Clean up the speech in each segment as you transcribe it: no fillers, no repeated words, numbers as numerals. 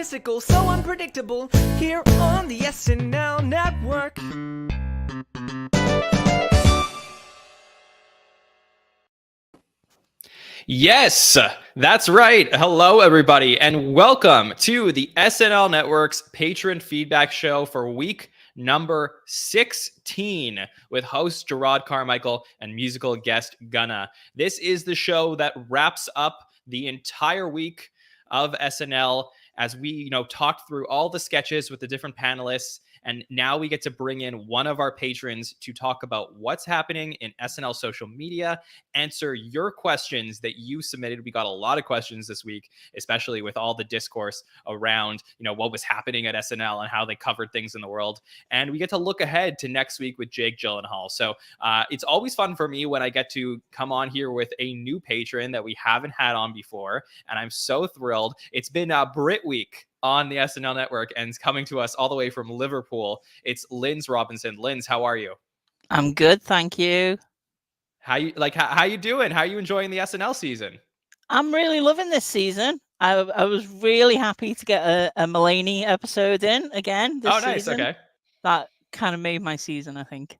fantastical, so unpredictable, here on the SNL Network. Yes, that's right. Hello, everybody, and welcome to the SNL Network's patron feedback show for week number 16 with host Jerrod Carmichael and musical guest Gunna. This is the show that wraps up the entire week of SNL as we, talked through all the sketches with the different panelists. And now we get to bring in one of our patrons to talk about what's happening in SNL social media, answer your questions that you submitted. We got a lot of questions this week, especially with all the discourse around, what was happening at SNL and how they covered things in the world. And we get to look ahead to next week with Jake Gyllenhaal. So it's always fun for me when I get to come on here with a new patron that we haven't had on before. And I'm so thrilled. It's been Brit Week on the SNL Network and it's coming to us all the way from Liverpool. It's Linz Robinson. Linz, how are you? I'm good, thank you. How you doing? How are you enjoying the SNL season? I'm really loving this season. I was really happy to get a Mulaney episode in again this nice. season. Okay. That kind of made my season, I think.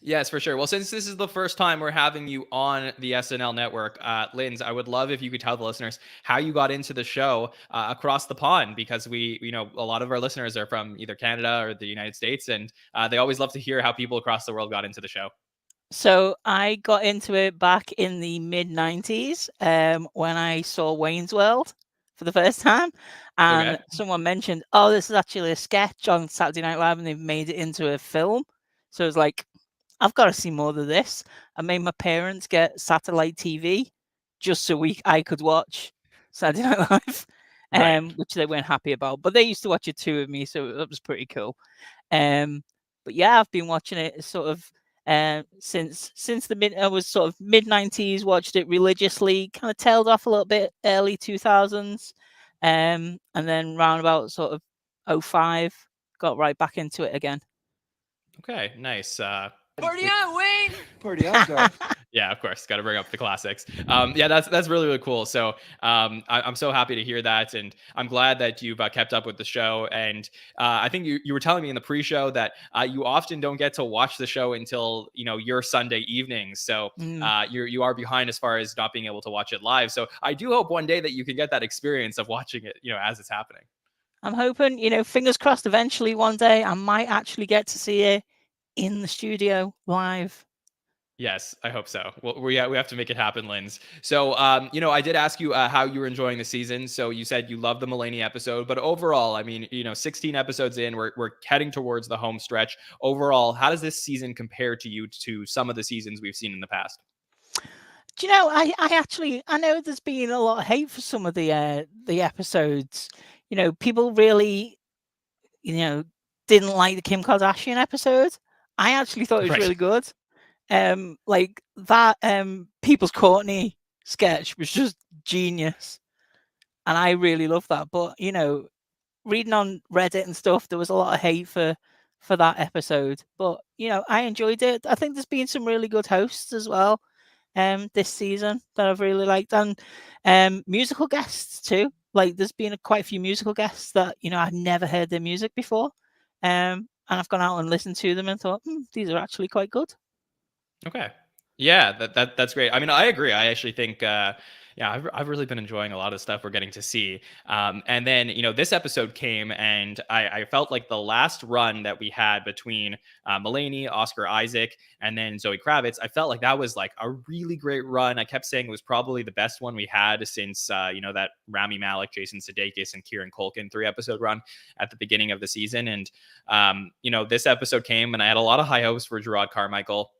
Yes, for sure. Well, since this is the first time we're having you on the SNL Network, Linz, I would love if you could tell the listeners how you got into the show across the pond, because a lot of our listeners are from either Canada or the United States, and they always love to hear how people across the world got into the show. So I got into it back in the mid-90s when I saw Wayne's World for the first time. And someone mentioned, this is actually a sketch on Saturday Night Live and they've made it into a film. So it was like, I've got to see more of this. I made my parents get satellite TV just so I could watch Saturday Night Live, which they weren't happy about. But they used to watch it too with me, so that was pretty cool. But yeah, I've been watching it sort of since I was sort of mid-90s, watched it religiously, kind of tailed off a little bit early 2000s, and then round about sort of 2005, got right back into it again. Okay, nice. Party on, Wayne! Party on, dog. Yeah, of course, got to bring up the classics. Yeah, that's really, really cool. So I'm so happy to hear that, and I'm glad that you've kept up with the show. And I think you were telling me in the pre-show that you often don't get to watch the show until your Sunday evenings. So you are behind as far as not being able to watch it live. So I do hope one day that you can get that experience of watching it, as it's happening. I'm hoping, fingers crossed, eventually one day I might actually get to see it in the studio live. Yes, I hope so. Well, we have to make it happen, Linz. So, I did ask you how you were enjoying the season. So you said you loved the Mulaney episode, but overall, I mean, 16 episodes in, we're heading towards the home stretch. Overall, how does this season compare to you to some of the seasons we've seen in the past? Do you know, I know there's been a lot of hate for some of the episodes. People really, didn't like the Kim Kardashian episode. I actually thought it was really good. Like that People's Courtney sketch was just genius, and I really love that. But reading on Reddit and stuff, there was a lot of hate for that episode. But I enjoyed it. I think there's been some really good hosts as well this season that I've really liked, and musical guests too. Like there's been quite a few musical guests that I've never heard their music before, and I've gone out and listened to them and thought these are actually quite good. Okay. Yeah, that's great. I mean, I agree. I actually think, I've really been enjoying a lot of stuff we're getting to see. And then, this episode came and I felt like the last run that we had between Mulaney, Oscar Isaac, and then Zoe Kravitz, I felt like that was like a really great run. I kept saying it was probably the best one we had since, that Rami Malek, Jason Sudeikis, and Kieran Culkin 3-episode run at the beginning of the season. And, this episode came and I had a lot of high hopes for Jerrod Carmichael.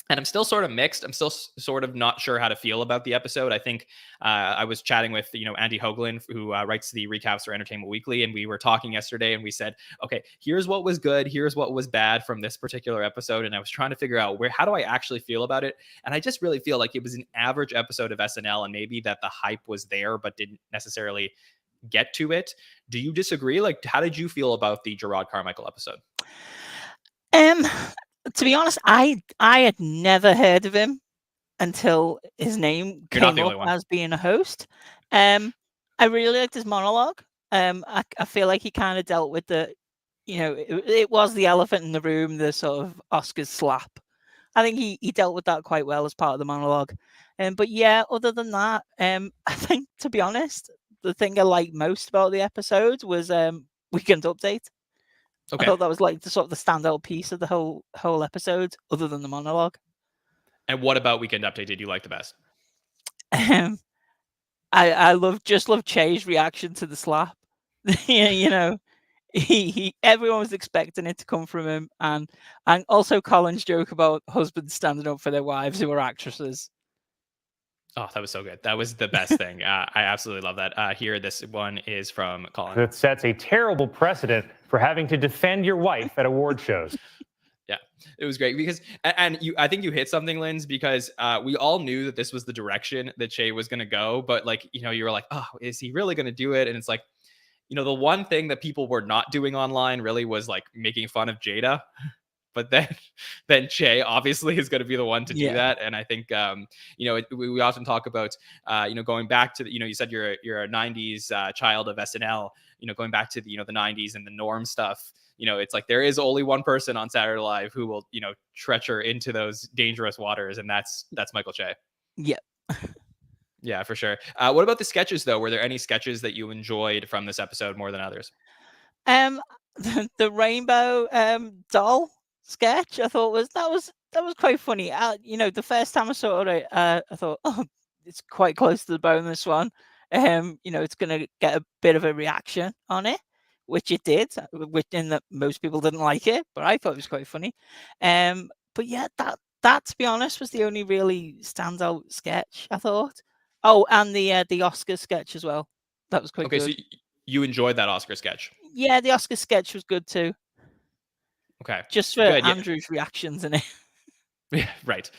And I'm still sort of mixed. I'm still sort of not sure how to feel about the episode. I think I was chatting with, Andy Hoagland, who writes the recaps for Entertainment Weekly. And we were talking yesterday and we said, okay, here's what was good. Here's what was bad from this particular episode. And I was trying to figure out how do I actually feel about it? And I just really feel like it was an average episode of SNL, and maybe that the hype was there, but didn't necessarily get to it. Do you disagree? Like, how did you feel about the Jerrod Carmichael episode? To be honest, I had never heard of him until his name came up as being a host. I really liked his monologue. I feel like he kind of dealt with the, it was the elephant in the room, the sort of Oscars slap. I think he dealt with that quite well as part of the monologue. But yeah, other than that, I think, to be honest, the thing I liked most about the episode was Weekend Update. I Okay. thought that was like the sort of the standout piece of the whole episode, other than the monologue. And what about Weekend Update did you like the best? I love Che's reaction to the slap. You know, he everyone was expecting it to come from him, and also Colin's joke about husbands standing up for their wives who are actresses. Oh, that was so good. That was the best thing. I absolutely love that. Here, this one is from Colin. That sets a terrible precedent for having to defend your wife at award shows. Yeah, it was great because, and I think you hit something, Linz, because we all knew that this was the direction that Che was going to go. But like, you were like, oh, is he really going to do it? And it's like, the one thing that people were not doing online really was like making fun of Jada. But then Che obviously is going to be the one to do that. And I think, we often talk about, going back to, you said you're a 90s child of SNL, going back to the 90s and the norm stuff. It's like there is only one person on Saturday Night Live who will, treacher into those dangerous waters. And that's Michael Che. Yeah. Yeah, for sure. What about the sketches, though? Were there any sketches that you enjoyed from this episode more than others? The rainbow doll sketch I thought was quite funny. The first time I saw it, I thought, oh, it's quite close to the bone, this one. It's gonna get a bit of a reaction on it, which it did, which in that most people didn't like it, but I thought it was quite funny. But yeah, that to be honest was the only really standout sketch, I thought. Oh, and the Oscar sketch as well. That was quite good. Okay, so you enjoyed that Oscar sketch? Yeah, the Oscar sketch was good too. Okay. Just for Andrew's reactions in it. Yeah, right.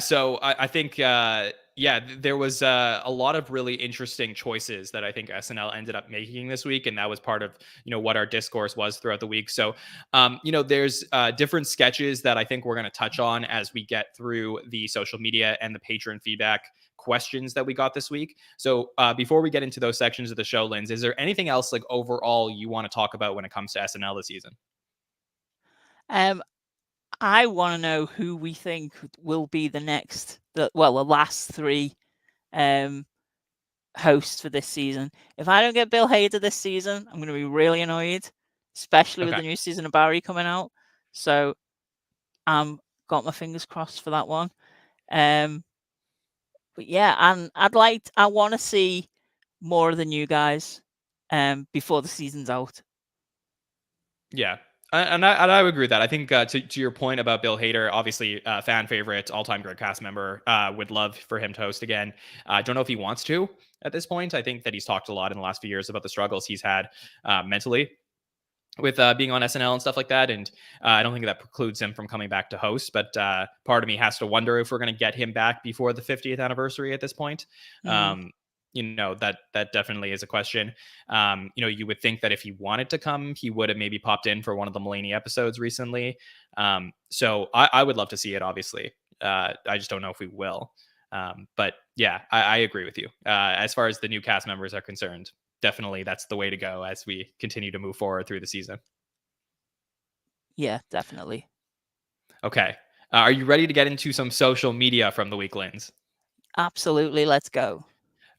So I think, there was a lot of really interesting choices that I think SNL ended up making this week. And that was part of, what our discourse was throughout the week. So, there's different sketches that I think we're going to touch on as we get through the social media and the patron feedback questions that we got this week. So before we get into those sections of the show, Linz, is there anything else like overall you want to talk about when it comes to SNL this season? I want to know who we think will be the last three hosts for this season. If I don't get Bill Hader this season, I'm going to be really annoyed, especially with the new season of Barry coming out. So got my fingers crossed for that one. But yeah, and I want to see more of the new guys before the season's out. Yeah. And I would agree with that. I think to your point about Bill Hader, obviously fan favorite, all-time great cast member, would love for him to host again. I don't know if he wants to at this point. I think that he's talked a lot in the last few years about the struggles he's had mentally with being on SNL and stuff like that. And I don't think that precludes him from coming back to host. But part of me has to wonder if we're going to get him back before the 50th anniversary at this point. That definitely is a question. You would think that if he wanted to come, he would have maybe popped in for one of the Mulaney episodes recently. So I would love to see it, obviously. I just don't know if we will. But yeah, I agree with you. As far as the new cast members are concerned, definitely that's the way to go as we continue to move forward through the season. Yeah, definitely. Okay. Are you ready to get into some social media from the week, Linz? Absolutely. Let's go.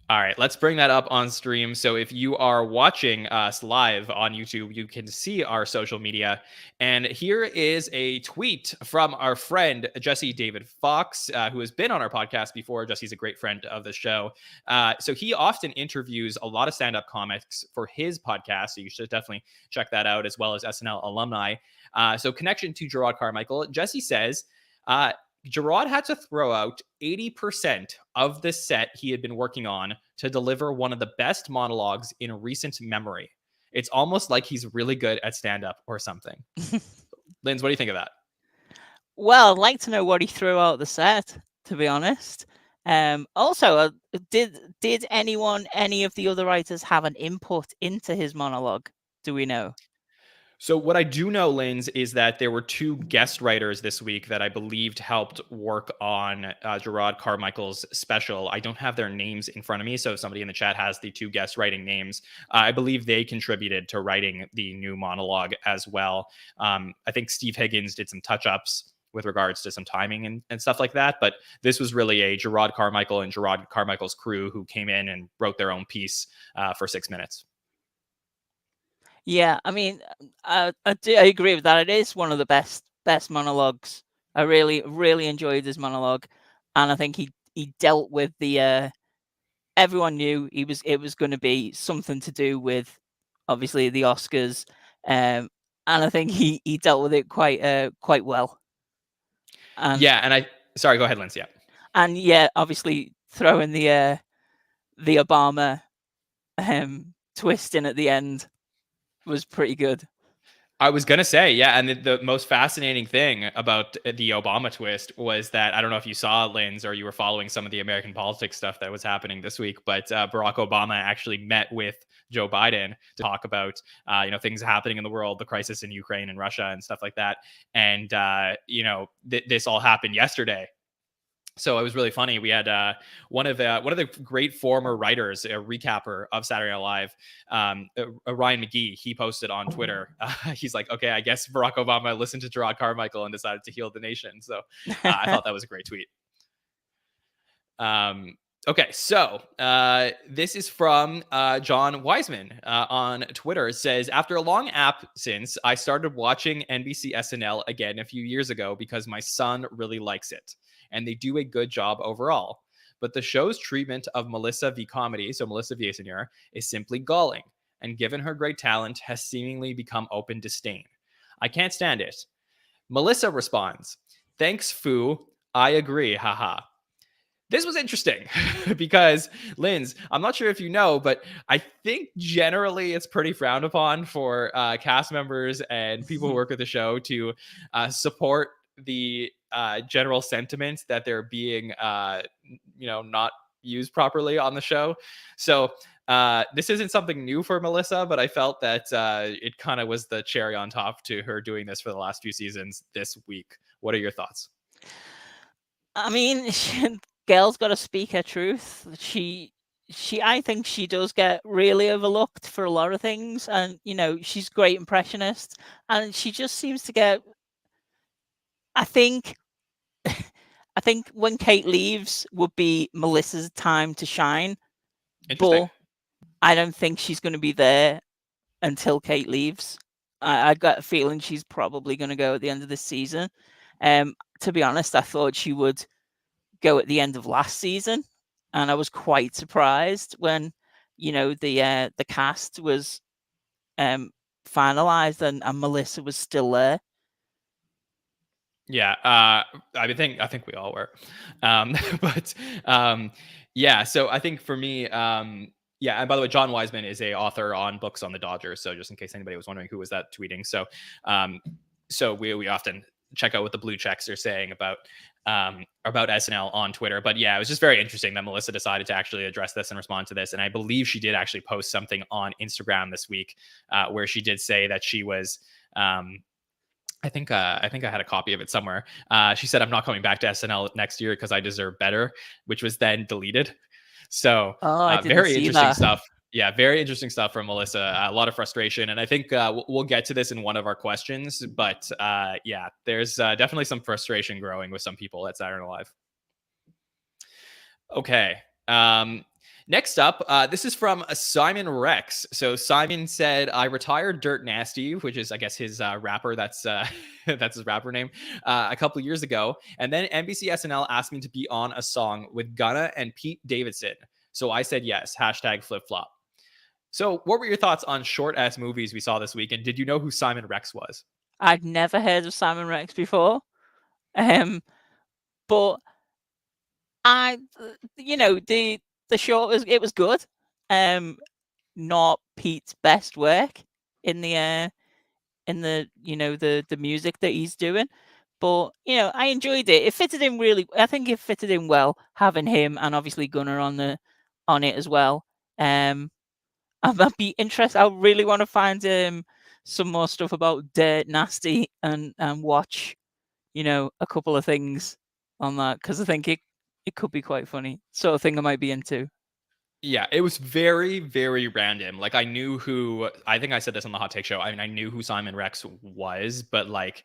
All right, let's bring that up on stream. So if you are watching us live on YouTube, you can see our social media. And here is a tweet from our friend, Jesse David Fox, who has been on our podcast before. Jesse's a great friend of the show. So he often interviews a lot of stand-up comics for his podcast. So you should definitely check that out, as well as SNL alumni. So connection to Jerrod Carmichael. Jesse says, Jerrod had to throw out 80% of the set he had been working on to deliver one of the best monologues in recent memory. It's almost like he's really good at stand-up or something. Linz, what do you think of that? Well, I'd like to know what he threw out the set, to be honest. Also, did any of the other writers have an input into his monologue? Do we know? So what I do know, Linz, is that there were 2 guest writers this week that I believed helped work on Jerrod Carmichael's special. I don't have their names in front of me, so if somebody in the chat has the 2 guest writing names, I believe they contributed to writing the new monologue as well. I think Steve Higgins did some touch-ups with regards to some timing and stuff like that, but this was really a Jerrod Carmichael and Jerrod Carmichael's crew who came in and wrote their own piece for 6 minutes. Yeah, I mean, I agree with that. It is one of the best monologues. I really enjoyed his monologue, and I think he dealt with the. Everyone knew it was going to be something to do with, obviously, the Oscars, and I think he dealt with it quite well. And sorry, go ahead, Linz. Yeah, and yeah, obviously throwing the Obama twist in at the end was pretty good. I was going to say, yeah. And the most fascinating thing about the Obama twist was that, I don't know if you saw, Linz, or you were following some of the American politics stuff that was happening this week, but Barack Obama actually met with Joe Biden to talk about, things happening in the world, the crisis in Ukraine and Russia and stuff like that. And, this all happened yesterday. So it was really funny. We had one of the great former writers, a recapper of Saturday Night Live, Ryan McGee. He posted on Twitter. He's like, "Okay, I guess Barack Obama listened to Jerrod Carmichael and decided to heal the nation." So I thought that was a great tweet. Okay, so this is from John Wiseman on Twitter. It says, after a long absence, I started watching NBC SNL again a few years ago because my son really likes it, and they do a good job overall. But the show's treatment of Melissa v. Comedy, so Melissa Villaseñor, is simply galling, and given her great talent, has seemingly become open disdain. I can't stand it. Melissa responds, "Thanks, Foo. I agree, haha." This was interesting because, Linz, I'm not sure if you know, but I think generally it's pretty frowned upon for cast members and people who work at the show to support the general sentiment that they're being, not used properly on the show. So this isn't something new for Melissa, but I felt that it kind of was the cherry on top to her doing this for the last few seasons this week. What are your thoughts? I mean, Gail's got to speak her truth. I think she does get really overlooked for a lot of things, and she's a great impressionist, and she just seems to get. I think when Kate leaves would be Melissa's time to shine, but I don't think she's going to be there until Kate leaves. I got a feeling she's probably going to go at the end of this season. To be honest, I thought she would go at the end of last season, and I was quite surprised when the cast was finalized and Melissa was still there. Yeah, I think we all were, but yeah. So I think for me, yeah. And by the way, John Wiseman is a author on books on the Dodgers. So just in case anybody was wondering who was that tweeting, so we often check out what the blue checks are saying about SNL on Twitter. But yeah, it was just very interesting that Melissa decided to actually address this and respond to this. And I believe she did actually post something on Instagram this week where she did say that she was. I think I had a copy of it somewhere. She said, "I'm not coming back to SNL next year because I deserve better," which was then deleted. So very interesting stuff. Yeah, very interesting stuff from Melissa. A lot of frustration. And I think we'll get to this in one of our questions. But yeah, there's definitely some frustration growing with some people at Saturday Night Live. Okay. Next up, this is from Simon Rex. So Simon said, "I retired Dirt Nasty," which is, I guess, his rapper. That's his rapper name. A couple years ago, and then NBC SNL asked me to be on a song with Gunna and Pete Davidson. So I said yes. #flip-flop. So what were your thoughts on short ass movies we saw this week? And did you know who Simon Rex was? I'd never heard of Simon Rex before, but the short was good. Not Pete's best work in the the music that he's doing, but I enjoyed it. It fitted in really. I think it fitted in well having him and obviously Gunna on it as well. I might be interested. I really want to find some more stuff about Dirt Nasty and watch, a couple of things on that, because I think it could be quite funny. Sort of thing I might be into. Yeah, it was very, very random. Like I knew who, I think I said this on the Hot Take Show. I mean, I knew who Simon Rex was, but like,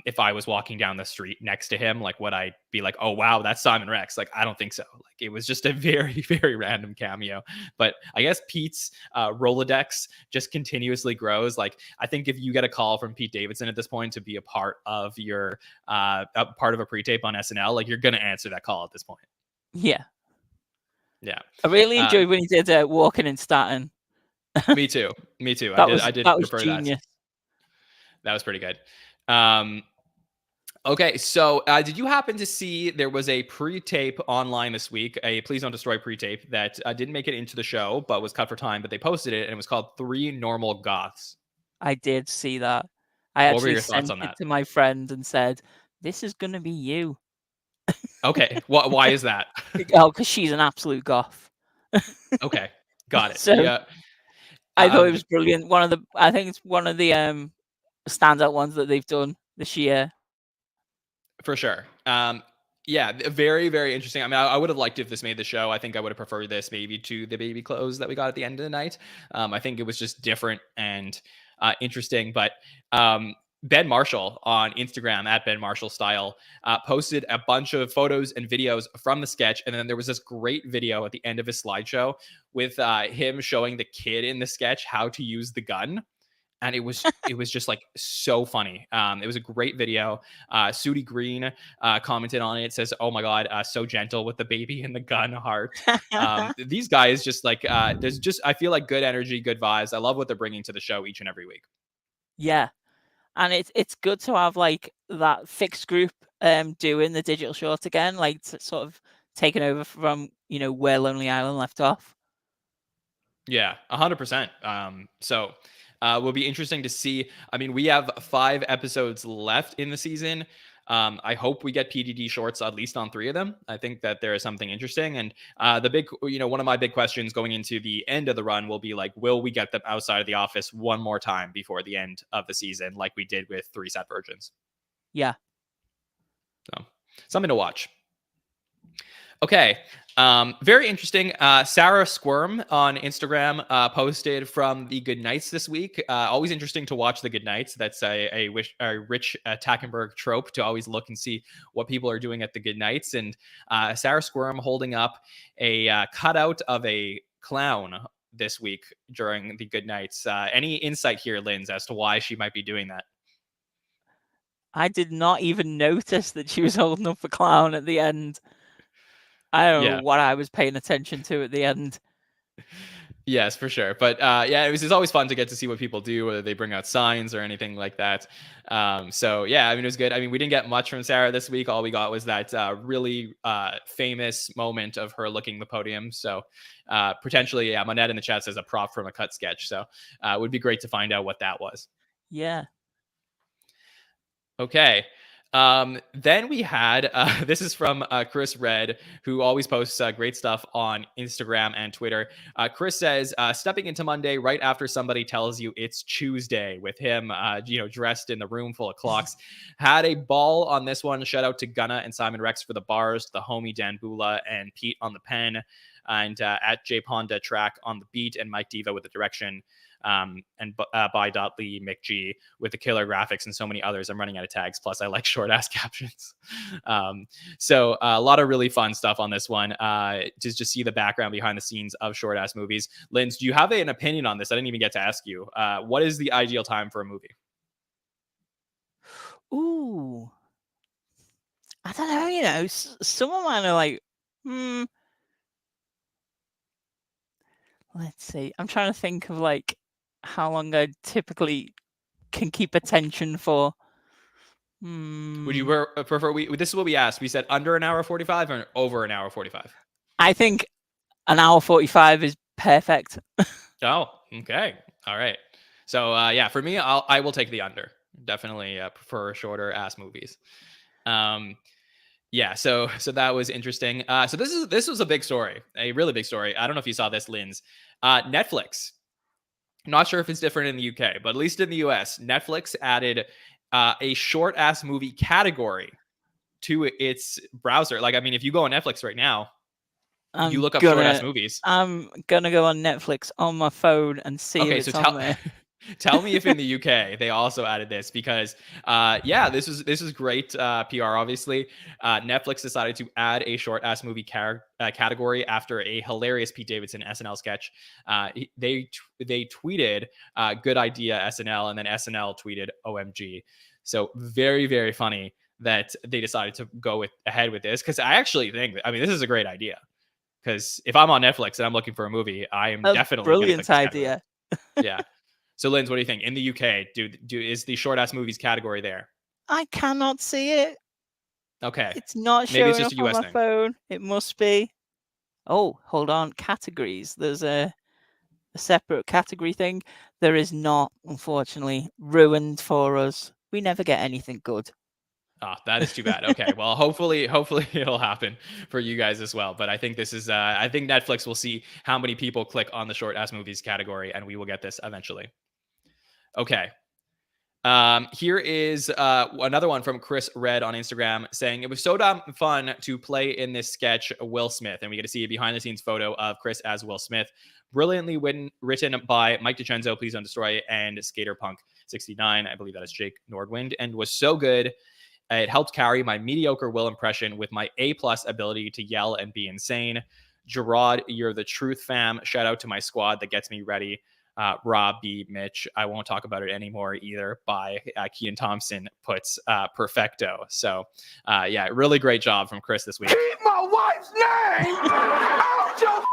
if I was walking down the street next to him, like would I be like, oh wow, that's Simon Rex? Like, I don't think so. Like it was just a very, very random cameo. But I guess Pete's Rolodex just continuously grows. Like I think if you get a call from Pete Davidson at this point to be a part of your a part of a pre-tape on SNL, like you're gonna answer that call at this point. Yeah. Yeah. I really enjoyed when he did Walking in Staten. Me too. Me too. I did that was prefer genius. That was pretty good. Okay, so did you happen to see there was a pre-tape online this week, a Please Don't Destroy pre-tape that didn't make it into the show, but was cut for time, but they posted it, and it was called Three Normal Goths. I did see that. I What were actually your thoughts sent on it that? to my friend and said, "This is going to be you." Okay, why is that? Oh, because she's an absolute goth. Okay, got it. So Yeah. I thought it was brilliant. I think it's one of the standout ones that they've done this year. For sure. Yeah, very, very interesting. I mean, I would have liked if this made the show. I think I would have preferred this maybe to the baby clothes that we got at the end of the night. I think it was just different and interesting. But Ben Marshall on Instagram at Ben Marshall Style posted a bunch of photos and videos from the sketch. And then there was this great video at the end of his slideshow with him showing the kid in the sketch how to use the gun. And it was just like so funny. It was a great video. Sudi Green commented on it. Says, "Oh my god, so gentle with the baby and the gun heart." These guys just like there's just I feel like good energy, good vibes. I love what they're bringing to the show each and every week. Yeah, and it's good to have like that fixed group doing the digital short again, like sort of taking over from where Lonely Island left off. Yeah, 100%. So will be interesting to see. I mean, we have 5 episodes left in the season. I hope we get PDD shorts at least on 3 of them. I think that there is something interesting. And the big, one of my big questions going into the end of the run will be like, will we get them outside of the office one more time before the end of the season, like we did with 3 set virgins? Yeah. So something to watch. Okay. Very interesting. Sarah Squirm on Instagram posted from the Good Nights this week. Always interesting to watch the Good Nights. That's a Rich Tackenberg trope to always look and see what people are doing at the Good Nights. And Sarah Squirm holding up a cutout of a clown this week during the Good Nights. Any insight here, Linz, as to why she might be doing that? I did not even notice that she was holding up a clown at the end. I don't know what I was paying attention to at the end. Yes, for sure. But yeah, it's always fun to get to see what people do, whether they bring out signs or anything like that. So yeah, I mean, it was good. I mean, we didn't get much from Sarah this week. All we got was that really famous moment of her looking the podium. So potentially, yeah, Monette in the chat says a prop from a cut sketch. So it would be great to find out what that was. Yeah. Okay. Then we had, this is from Chris Red, who always posts great stuff on Instagram and Twitter. Chris says, stepping into Monday right after somebody tells you it's Tuesday, with him, dressed in the room full of clocks. Had a ball on this one. Shout out to Gunna and Simon Rex for the bars, the homie Dan Bula and Pete on the pen, and at J Ponda track on the beat, and Mike Diva with the direction. And by Lee McG with the killer graphics and so many others. I'm running out of tags. Plus, I like short ass captions. So a lot of really fun stuff on this one. Just see the background behind the scenes of short ass movies. Linz, do you have an opinion on this? I didn't even get to ask you. What is the ideal time for a movie? Ooh, I don't know. Some of mine are like, let's see. I'm trying to think of like how long I typically can keep attention for. Would you prefer this is what we asked. We said under an hour 45 or over an hour 45? I think an hour 45 is perfect. Oh, okay. All right. So yeah, for me, I will take the under. Definitely prefer shorter ass movies. Yeah, so that was interesting. So this was a big story, a really big story. I don't know if you saw this, Linz. Netflix Not sure if it's different in the UK, but at least in the US, Netflix added a short ass movie category to its browser. Like, I mean, if you go on Netflix right now, you look up short ass movies. I'm gonna go on Netflix on my phone and see if it's on there. Tell me if in the UK they also added this, because yeah, this is great PR. Obviously, Netflix decided to add a short ass movie category after a hilarious Pete Davidson SNL sketch. They tweeted "Good idea SNL," and then SNL tweeted "OMG." So very, very funny that they decided to go ahead with this, because I actually think, I mean, this is a great idea. Because if I'm on Netflix and I'm looking for a movie, I am definitely brilliant idea. Yeah. So, Linz, what do you think? In the UK, is the short ass movies category there? I cannot see it. Okay. It's not Maybe it's showing just up a on US my thing. phone. It must be. Oh, hold on. Categories. There's a separate category thing. There is not, unfortunately. Ruined for us. We never get anything good. Oh, that is too bad. Okay. Well, hopefully it'll happen for you guys as well. But I think this is I think Netflix will see how many people click on the short ass movies category, and we will get this eventually. Okay. Here is another one from Chris Red on Instagram saying, "It was so damn fun to play in this sketch, Will Smith." And we get to see a behind the scenes photo of Chris as Will Smith. Brilliantly written by Mike DiCenzo, Please Don't Destroy, and Skater Punk 69. I believe that is Jake Nordwind, and was so good. It helped carry my mediocre Will impression with my A+ ability to yell and be insane. Jerrod, you're the truth, fam. Shout out to my squad that gets me ready. Rob B. Mitch, I won't talk about it anymore either, by Keaton Thompson puts perfecto. So, yeah, really great job from Chris this week. Keep my wife's name out your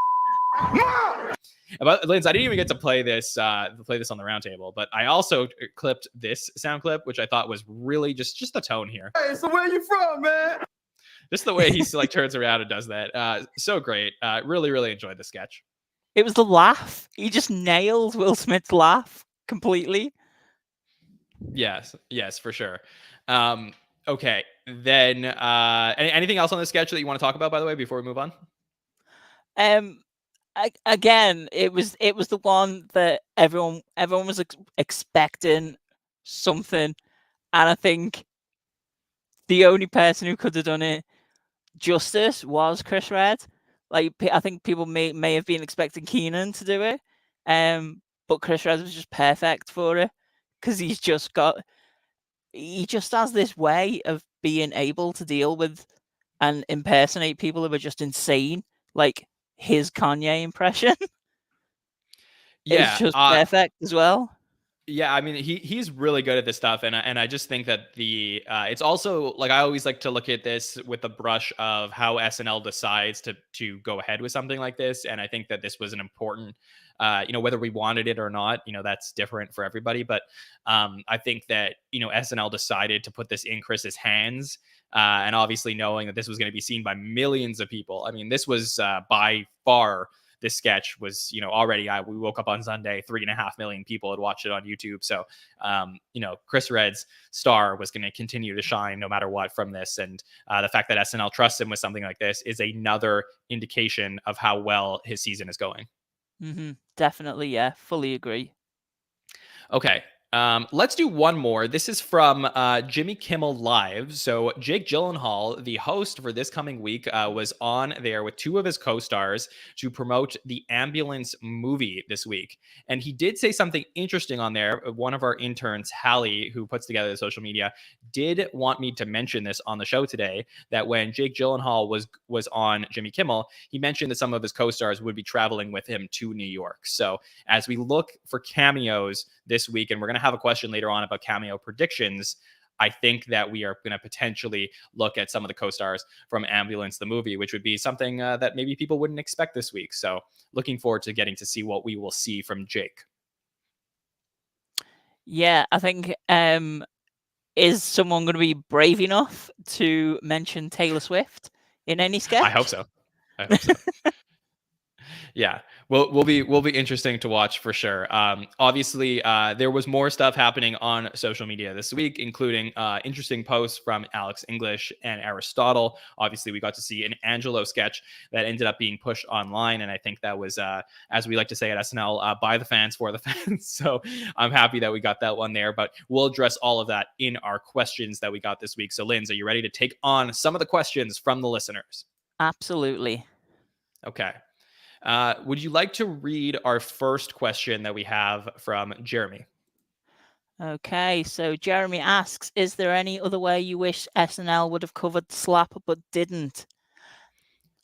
mouth. But Linz, I didn't even get to play this on the roundtable, but I also clipped this sound clip, which I thought was really just the tone here. Hey, so where you from, man? Just the way he like turns around and does that. So great. Really, really enjoyed the sketch. It was the laugh. He just nailed Will Smith's laugh completely. Yes, for sure. Okay, then anything else on the sketch that you want to talk about, by the way, before we move on? Again, it was the one that everyone was expecting something, and I think the only person who could have done it justice was Chris Red. Like, I think people may have been expecting Keenan to do it, but Chris Red was just perfect for it, because he just has this way of being able to deal with and impersonate people who are just insane, like his Kanye impression. Yeah, it's just perfect as well. Yeah, I mean, he's really good at this stuff, and I just think that it's also, like, I always like to look at this with the brush of how SNL decides to go ahead with something like this, and I think that this was an important, whether we wanted it or not, that's different for everybody, but I think that SNL decided to put this in Chris's hands, and obviously knowing that this was going to be seen by millions of people. I mean, this was by far. This sketch was, already, we woke up on Sunday, 3.5 million people had watched it on YouTube. So, Chris Red's star was going to continue to shine no matter what from this. And the fact that SNL trusts him with something like this is another indication of how well his season is going. Mm-hmm. Definitely. Yeah. Fully agree. Okay. Let's do one more. This is from Jimmy Kimmel Live. So Jake Gyllenhaal, the host for this coming week, was on there with two of his co-stars to promote the Ambulance movie this week. And he did say something interesting on there. One of our interns, Hallie, who puts together the social media, did want me to mention this on the show today, that when Jake Gyllenhaal was on Jimmy Kimmel, he mentioned that some of his co-stars would be traveling with him to New York. So as we look for cameos this week, and we're going to have a question later on about cameo predictions, I think that we are going to potentially look at some of the co-stars from Ambulance, the movie, which would be something that maybe people wouldn't expect this week. So looking forward to getting to see what we will see from Jake. Yeah, I think, is someone going to be brave enough to mention Taylor Swift in any sketch? I hope so. Yeah, we'll be interesting to watch for sure. Obviously, there was more stuff happening on social media this week, including interesting posts from Alex English and Aristotle. Obviously, we got to see an Angelo sketch that ended up being pushed online, and I think that was, as we like to say at SNL, by the fans for the fans. So I'm happy that we got that one there. But we'll address all of that in our questions that we got this week. So, Linz, are you ready to take on some of the questions from the listeners? Absolutely. Okay. Would you like to read our first question that we have from Jeremy? Okay, so Jeremy asks, is there any other way you wish SNL would have covered Slap but didn't?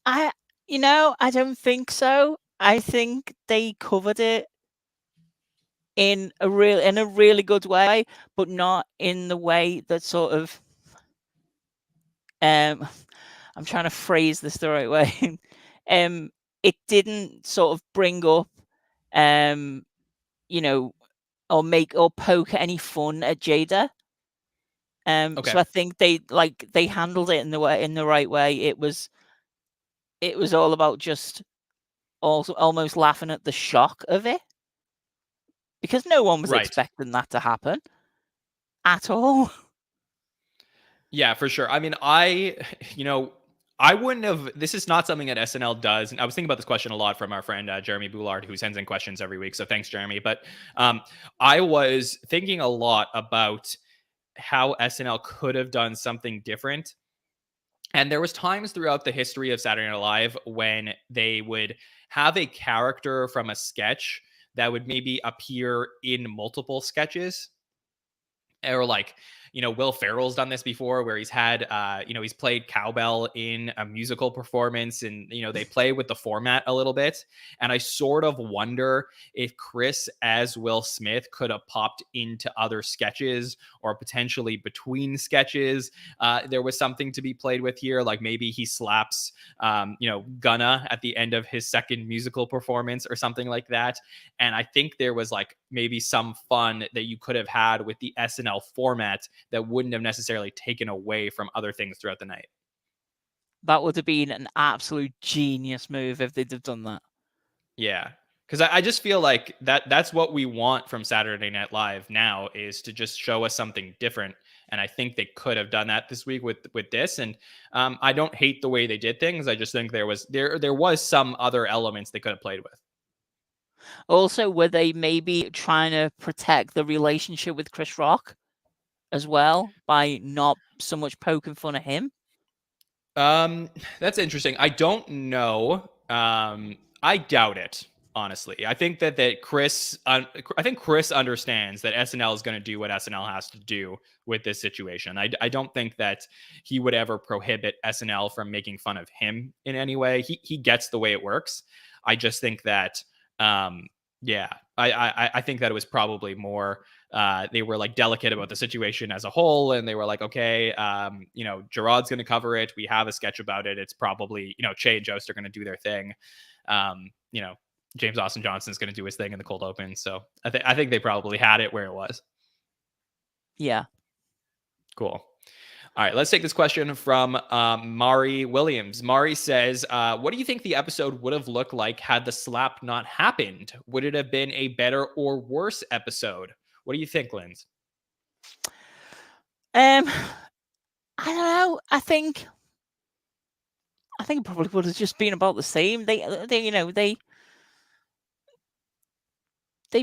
I don't think so. I think they covered it in a really good way, but not in the way that sort of I'm trying to phrase this the right way. It didn't sort of bring up you know, or make or poke any fun at Jada. Okay. So I think they handled it in the right way. It was all about just also almost laughing at the shock of it, because no one was Right. expecting that to happen at all. Yeah, for sure. I mean, I wouldn't have. This is not something that SNL does. And I was thinking about this question a lot from our friend Jeremy Boulard, who sends in questions every week. So thanks, Jeremy. But I was thinking a lot about how SNL could have done something different. And there was times throughout the history of Saturday Night Live when they would have a character from a sketch that would maybe appear in multiple sketches, or like, Will Ferrell's done this before, where he's had he's played cowbell in a musical performance, and they play with the format a little bit. And I sort of wonder if Chris as Will Smith could have popped into other sketches, or potentially between sketches there was something to be played with here, like maybe he slaps Gunna at the end of his second musical performance or something like that. And I think there was like maybe some fun that you could have had with the SNL format that wouldn't have necessarily taken away from other things throughout the night. That would have been an absolute genius move if they'd have done that. Yeah. Because I just feel like that's what we want from Saturday Night Live now, is to just show us something different. And I think they could have done that this week with this. And I don't hate the way they did things. I just think there was some other elements they could have played with. Also, were they maybe trying to protect the relationship with Chris Rock as well by not so much poking fun at him? That's interesting. I don't know. I doubt it, honestly. I think that Chris understands that SNL is going to do what SNL has to do with this situation. I don't think that he would ever prohibit SNL from making fun of him in any way. He gets the way it works. I just think that I think that it was probably more they were like delicate about the situation as a whole, and they were like, okay, Jerrod's going to cover it. We have a sketch about it. It's probably, Che and Jost are going to do their thing. James Austin Johnson's going to do his thing in the cold open. So I think they probably had it where it was. Yeah. Cool. All right, let's take this question from Mari Williams. Mari says, what do you think the episode would have looked like had the slap not happened? Would it have been a better or worse episode? What do you think, Linz? I don't know. I think it probably would have just been about the same. They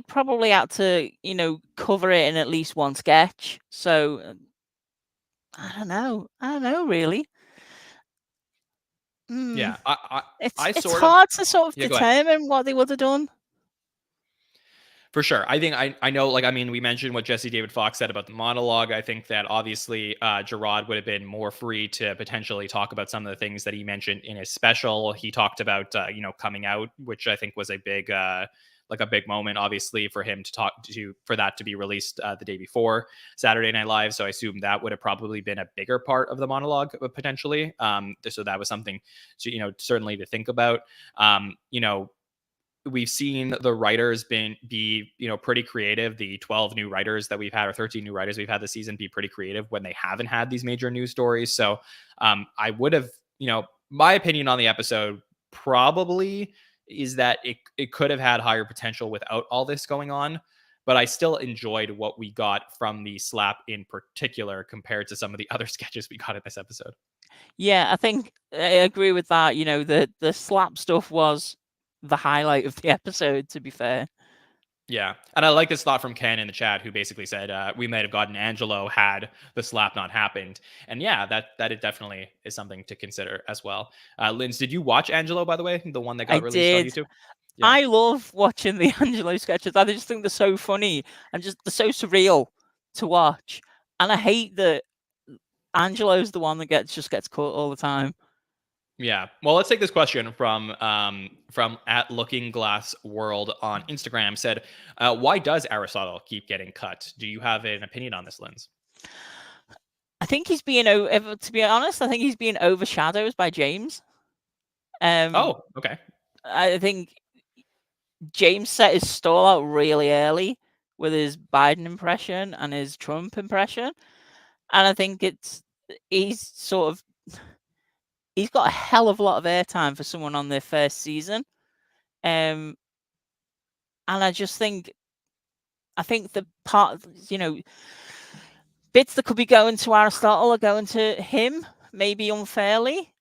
probably had to, cover it in at least one sketch. So I don't know really. Yeah, it's hard to sort of determine what they would have done. For sure. I think I know, we mentioned what Jesse David Fox said about the monologue. I think that obviously Jerrod would have been more free to potentially talk about some of the things that he mentioned in his special. He talked about, coming out, which I think was a big moment, obviously, for him for that to be released the day before Saturday Night Live. So I assume that would have probably been a bigger part of the monologue potentially. So that was something to, certainly to think about. We've seen the writers be pretty creative. The 12 new writers that we've had, or 13 new writers we've had this season, be pretty creative when they haven't had these major news stories. So I would have, my opinion on the episode, probably is that it could have had higher potential without all this going on. But I still enjoyed what we got from the slap in particular compared to some of the other sketches we got in this episode. Yeah, I think I agree with that. You know, the slap stuff was the highlight of the episode, to be fair. Yeah. And I like this thought from Ken in the chat, who basically said, we might have gotten Angelo had the slap not happened. And yeah, that it definitely is something to consider as well. Linz, did you watch Angelo, by the way? The one that got I released on did. YouTube? Yeah. I love watching the Angelo sketches. I just think they're so funny and just they're so surreal to watch. And I hate that Angelo's the one that just gets caught all the time. Yeah. Well, let's take this question from at Looking Glass World on Instagram. Said, why does Aristotle keep getting cut? Do you have an opinion on this, Linz? I think he's being to be honest, I think he's being overshadowed by James. Oh, okay. I think James set his stall out really early with his Biden impression and his Trump impression. And I think he's got a hell of a lot of airtime for someone on their first season. And I think the part, bits that could be going to Aristotle are going to him, maybe unfairly.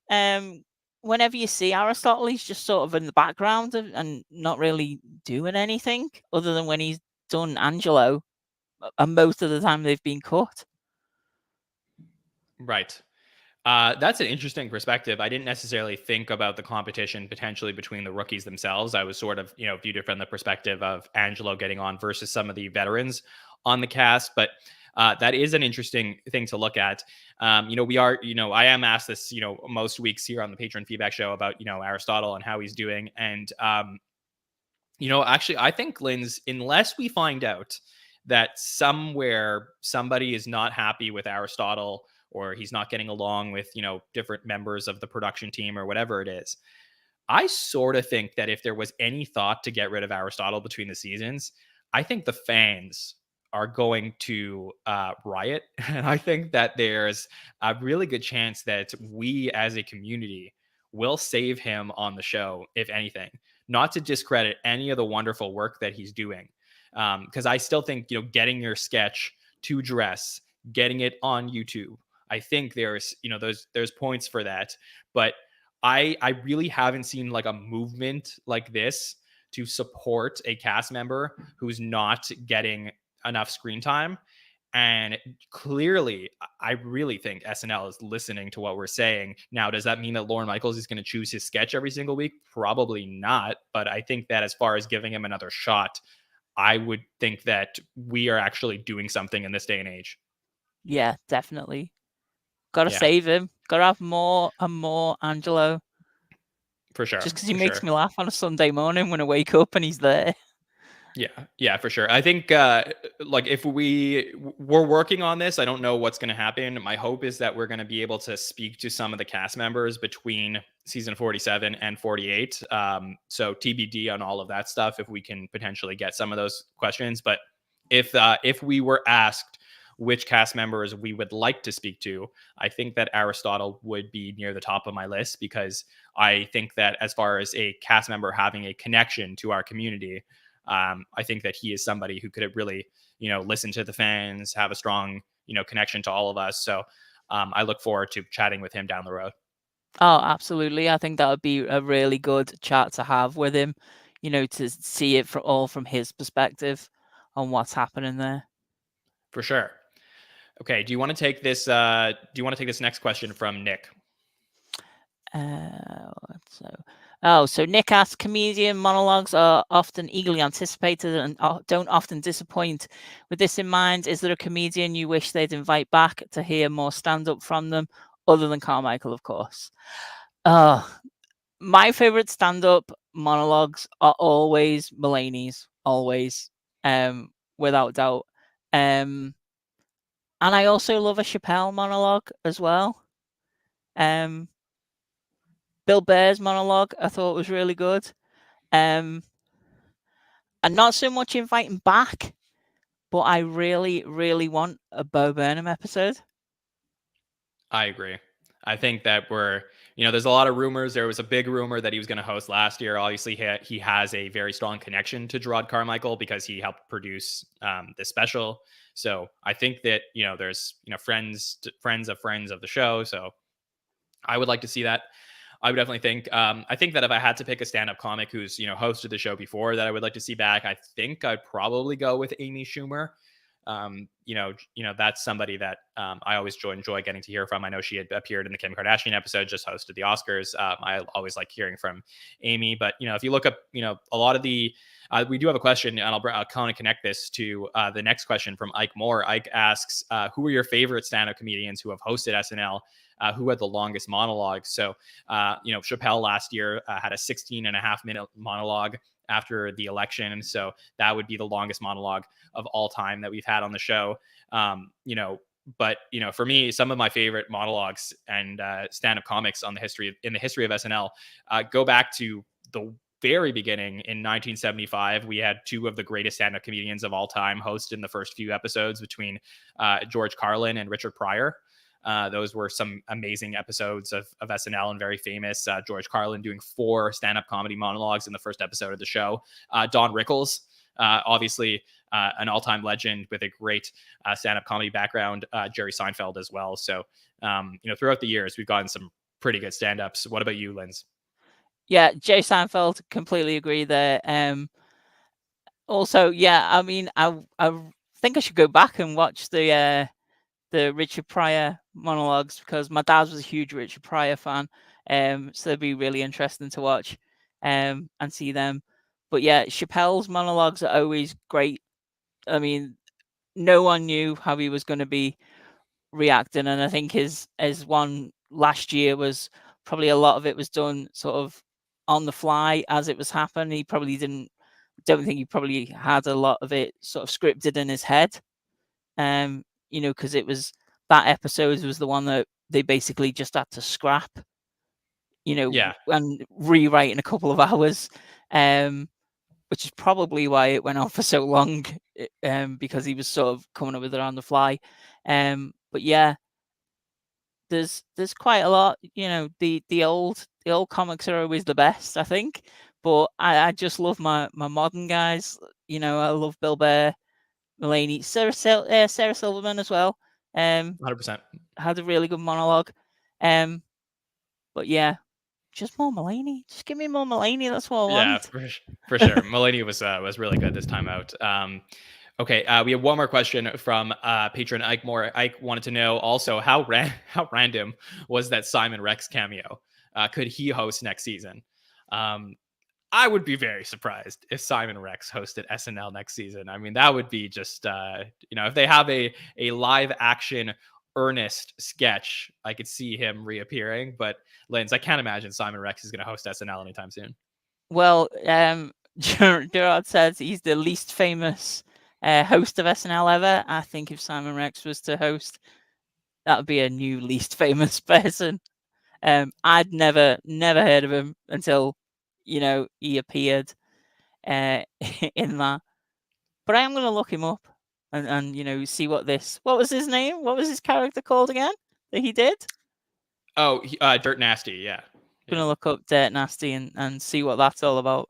Whenever you see Aristotle, he's just sort of in the background and not really doing anything other than when he's done Angelo, and most of the time they've been cut. Right. That's an interesting perspective. I didn't necessarily think about the competition potentially between the rookies themselves. I was sort of, viewed it from the perspective of Angelo getting on versus some of the veterans on the cast. But that is an interesting thing to look at. We are, I am asked this, most weeks here on the Patron Feedback Show about, Aristotle and how he's doing. And, actually, I think, Linz, unless we find out that somewhere somebody is not happy with Aristotle, or he's not getting along with, different members of the production team or whatever it is, I sort of think that if there was any thought to get rid of Aristotle between the seasons, I think the fans are going to riot. And I think that there's a really good chance that we as a community will save him on the show, if anything, not to discredit any of the wonderful work that he's doing. Because I still think, getting your sketch to dress, getting it on YouTube, I think there's points for that. But I really haven't seen like a movement like this to support a cast member who's not getting enough screen time. And clearly, I really think SNL is listening to what we're saying. Now, does that mean that Lorne Michaels is going to choose his sketch every single week? Probably not. But I think that as far as giving him another shot, I would think that we are actually doing something in this day and age. Yeah, definitely. Gotta save him. Gotta have more and more Angelo. For sure. Just because he makes me laugh on a Sunday morning when I wake up and he's there. Yeah, for sure. I think if we're working on this, I don't know what's going to happen. My hope is that we're going to be able to speak to some of the cast members between season 47 and 48. So TBD on all of that stuff, if we can potentially get some of those questions. But if we were asked which cast members we would like to speak to, I think that Aristotle would be near the top of my list, because I think that as far as a cast member having a connection to our community, I think that he is somebody who could really, listen to the fans, have a strong, connection to all of us. So I look forward to chatting with him down the road. Oh, absolutely. I think that would be a really good chat to have with him, to see it from his perspective on what's happening there. For sure. Okay. Do you want to take this? Next question from Nick? So Nick asks, comedian monologues are often eagerly anticipated and don't often disappoint. With this in mind, is there a comedian you wish they'd invite back to hear more stand-up from them, other than Carmichael, of course? My favorite stand-up monologues are always Mulaney's, always, without doubt. And I also love a Chappelle monologue as well. Bill Burr's monologue I thought was really good. And not so much inviting back, but I really, really want a Bo Burnham episode. I agree. I think that we're there's a lot of rumors. There was a big rumor that he was going to host last year. Obviously, he has a very strong connection to Jerrod Carmichael because he helped produce this special. So I think that, there's, friends of the show. So I would like to see that. I would definitely think. I think that if I had to pick a stand-up comic who's hosted the show before that I would like to see back, I think I'd probably go with Amy Schumer. That's somebody that I always enjoy getting to hear from. I know she had appeared in the Kim Kardashian episode, just hosted the Oscars. I always like hearing from Amy. But if you look up, a lot of the we do have a question, and I'll kind of connect this to the next question from Ike Moore. Ike asks, "Who are your favorite stand-up comedians who have hosted SNL?" Who had the longest monologue? So, Chappelle last year had a 16.5-minute monologue after the election. And so that would be the longest monologue of all time that we've had on the show. But for me, some of my favorite monologues and stand-up comics in the history of SNL go back to the very beginning in 1975. We had two of the greatest stand-up comedians of all time host in the first few episodes between George Carlin and Richard Pryor. Those were some amazing episodes of SNL and very famous. George Carlin doing 4 stand-up comedy monologues in the first episode of the show. Don Rickles, obviously an all-time legend with a great stand-up comedy background. Jerry Seinfeld as well. So, throughout the years, we've gotten some pretty good stand-ups. What about you, Linz? Yeah, Jerry Seinfeld, completely agree there. Also, yeah, I mean, I think I should go back and watch the Richard Pryor monologues because my dad was a huge Richard Pryor fan. So it'd be really interesting to watch and see them. But yeah, Chappelle's monologues are always great. I mean, no one knew how he was going to be reacting, and I think his one last year was probably a lot of it was done sort of on the fly as it was happening. He probably don't think he probably had a lot of it sort of scripted in his head. Because it was that episode was the one that they basically just had to scrap, Yeah. and rewrite in a couple of hours, which is probably why it went on for so long, because he was sort of coming up with it on the fly. But yeah, there's quite a lot. The old comics are always the best, I think. But I just love my modern guys. I love Bill Burr, Mulaney, Sarah Silverman as well. 100%. Had a really good monologue. But yeah, just more Mulaney. Just give me more Mulaney. That's what I want. Yeah, for sure. Mulaney was really good this time out. Okay, we have one more question from patron Ike Moore. Ike wanted to know also how random was that Simon Rex cameo? Could he host next season? I would be very surprised if Simon Rex hosted SNL next season. I mean, that would be just, if they have a live action Ernest sketch, I could see him reappearing. But Linz, I can't imagine Simon Rex is going to host SNL anytime soon. Well, Jerrod says he's the least famous host of SNL ever. I think if Simon Rex was to host, that would be a new least famous person. I'd never heard of him until he appeared in that. But I am going to look him up and see what was his name? What was his character called again that he did? Oh, Dirt Nasty. Yeah. Going to look up Dirt Nasty and see what that's all about.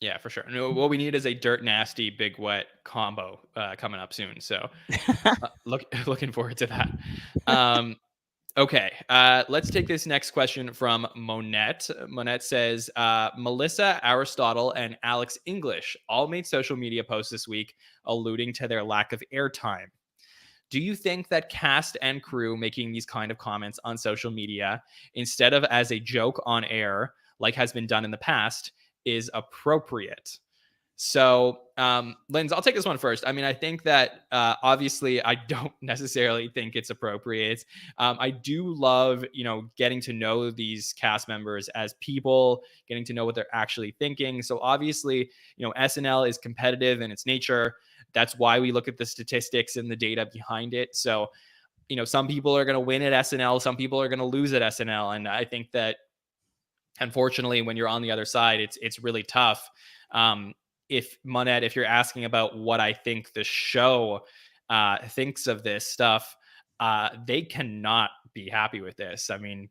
Yeah, for sure. No, what we need is a Dirt Nasty Big Wet combo coming up soon. So looking forward to that. Okay, let's take this next question from Monette. Monette says, Melissa, Aristotle, and Alex English all made social media posts this week alluding to their lack of airtime. Do you think that cast and crew making these kind of comments on social media instead of as a joke on air, like has been done in the past, is appropriate? So, Linz, I'll take this one first. I mean, I think that obviously I don't necessarily think it's appropriate. I do love, getting to know these cast members as people, getting to know what they're actually thinking. So obviously, SNL is competitive in its nature. That's why we look at the statistics and the data behind it. So, some people are going to win at SNL. Some people are going to lose at SNL. And I think that, unfortunately, when you're on the other side, it's really tough. If you're asking about what I think the show thinks of this stuff, they cannot be happy with this. I mean,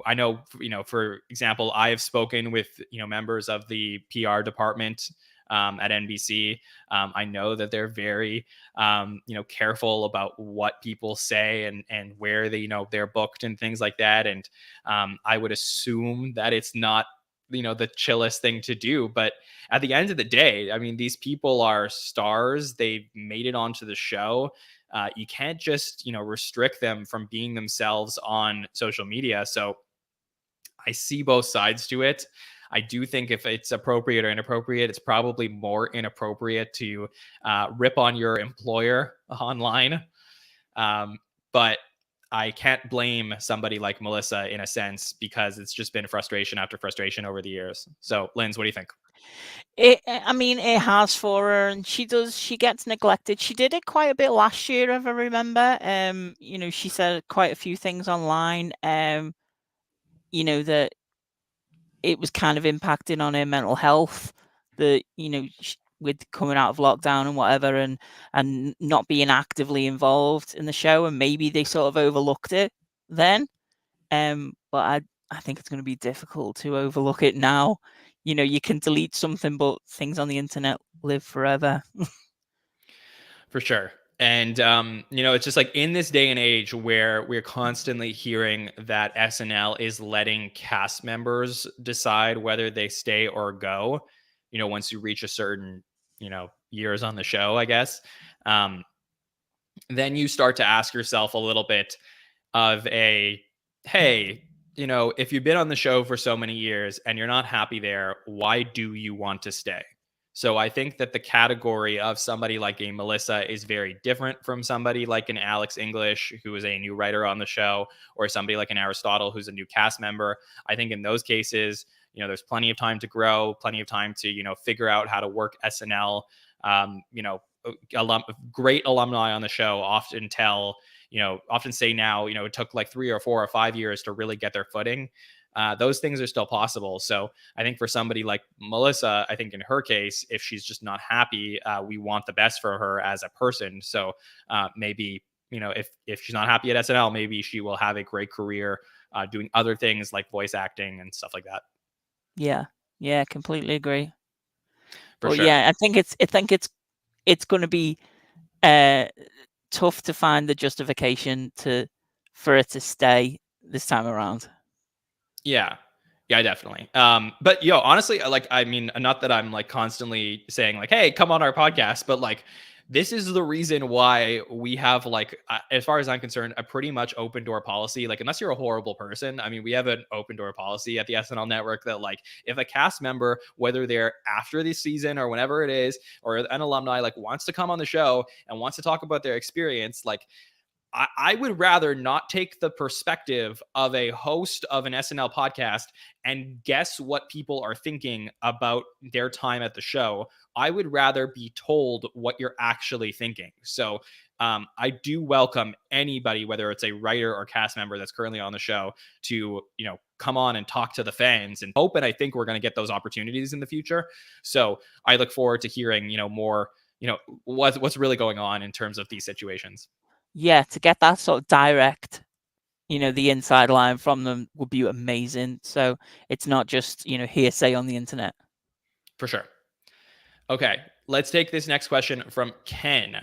I know, for example, I have spoken with, members of the PR department at NBC. I know that they're very, careful about what people say and where they, they're booked and things like that. And I would assume that it's not, the chillest thing to do. But at the end of the day, I mean, these people are stars. They've made it onto the show. You can't just, restrict them from being themselves on social media. So I see both sides to it. I do think if it's appropriate or inappropriate, it's probably more inappropriate to rip on your employer online. But I can't blame somebody like Melissa in a sense, because it's just been frustration after frustration over the years. So, Linz, what do you think? I mean, it has for her, and she gets neglected. She did it quite a bit last year, if I remember. She said quite a few things online, that it was kind of impacting on her mental health, that, with coming out of lockdown and whatever, and not being actively involved in the show, and maybe they sort of overlooked it then. But I think it's going to be difficult to overlook it now. You can delete something, but things on the internet live forever. For sure. And, it's just like in this day and age where we're constantly hearing that SNL is letting cast members decide whether they stay or go, once you reach a certain, years on the show, I guess, then you start to ask yourself a little bit of hey, if you've been on the show for so many years and you're not happy there, why do you want to stay? So I think that the category of somebody like a Melissa is very different from somebody like an Alex English, who is a new writer on the show, or somebody like an Aristotle, who's a new cast member. I think in those cases, there's plenty of time to grow, plenty of time to, figure out how to work SNL. Great alumni on the show often say now, it took like 3 or 4 or 5 years to really get their footing. Those things are still possible. So I think for somebody like Melissa, I think in her case, if she's just not happy, we want the best for her as a person. So maybe, if she's not happy at SNL, maybe she will have a great career doing other things like voice acting and stuff like that. Yeah, completely agree. For sure. Yeah, I think it's going to be tough to find the justification for it to stay this time around. Yeah, definitely. But honestly, not that I'm like constantly saying like, hey, come on our podcast, but like, this is the reason why we have like, as far as I'm concerned, a pretty much open door policy. Like, unless you're a horrible person, I mean, we have an open door policy at the SNL Network that like, if a cast member, whether they're after this season or whenever it is, or an alumni like wants to come on the show and wants to talk about their experience, like, I would rather not take the perspective of a host of an SNL podcast and guess what people are thinking about their time at the show. I would rather be told what you're actually thinking. So I do welcome anybody, whether it's a writer or cast member that's currently on the show, to, come on and talk to the fans, and hope. And I think we're going to get those opportunities in the future. So I look forward to hearing, more, what's really going on in terms of these situations. Yeah, to get that sort of direct, the inside line from them would be amazing. So it's not just, hearsay on the internet. For sure. Okay, let's take this next question from Ken.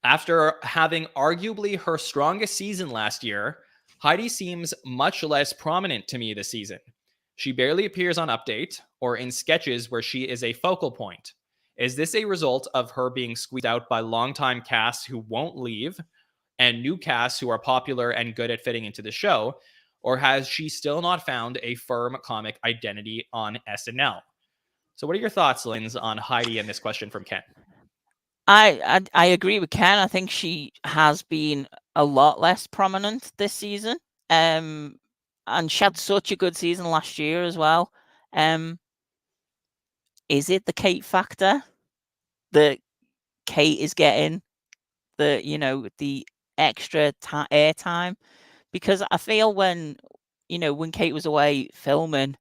After having arguably her strongest season last year, Heidi seems much less prominent to me this season. She barely appears on Update or in sketches where she is a focal point. Is this a result of her being squeezed out by longtime casts who won't leave and new casts who are popular and good at fitting into the show? Or has she still not found a firm comic identity on SNL? So what are your thoughts, Linz, on Heidi and this question from Ken? I agree with Ken. I think she has been a lot less prominent this season. And she had such a good season last year as well. Is it the Kate factor that Kate is getting the extra airtime? Because I feel when Kate was away filming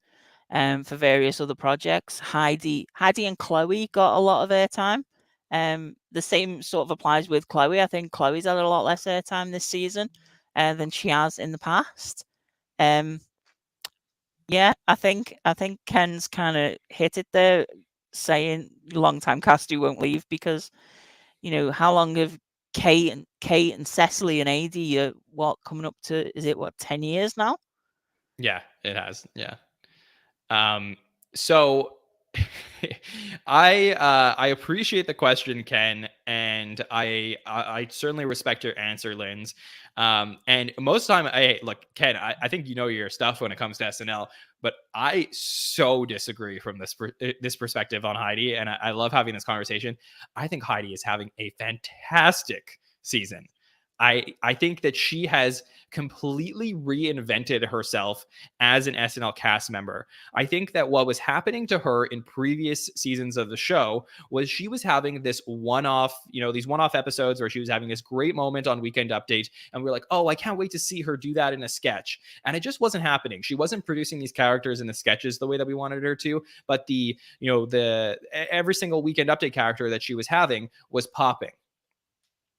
for various other projects, Heidi and Chloe got a lot of airtime. The same sort of applies with Chloe. I think Chloe's had a lot less airtime this season. than she has in the past. Yeah, I think Ken's kind of hit it there, saying long-time cast who won't leave, because how long have Kate and Cecily and AD coming up to, is it 10 years now? Yeah, it has. Yeah. So I appreciate the question, Ken, and I certainly respect your answer, Linz. And most of the time, look, Ken, I think you know your stuff when it comes to SNL, but I so disagree from this perspective on Heidi, and I love having this conversation. I think Heidi is having a fantastic season. I think that she has completely reinvented herself as an SNL cast member. I think that what was happening to her in previous seasons of the show was she was having this one-off, these one-off episodes where she was having this great moment on Weekend Update, and we're like, oh, I can't wait to see her do that in a sketch. And it just wasn't happening. She wasn't producing these characters in the sketches the way that we wanted her to, but the every single Weekend Update character that she was having was popping.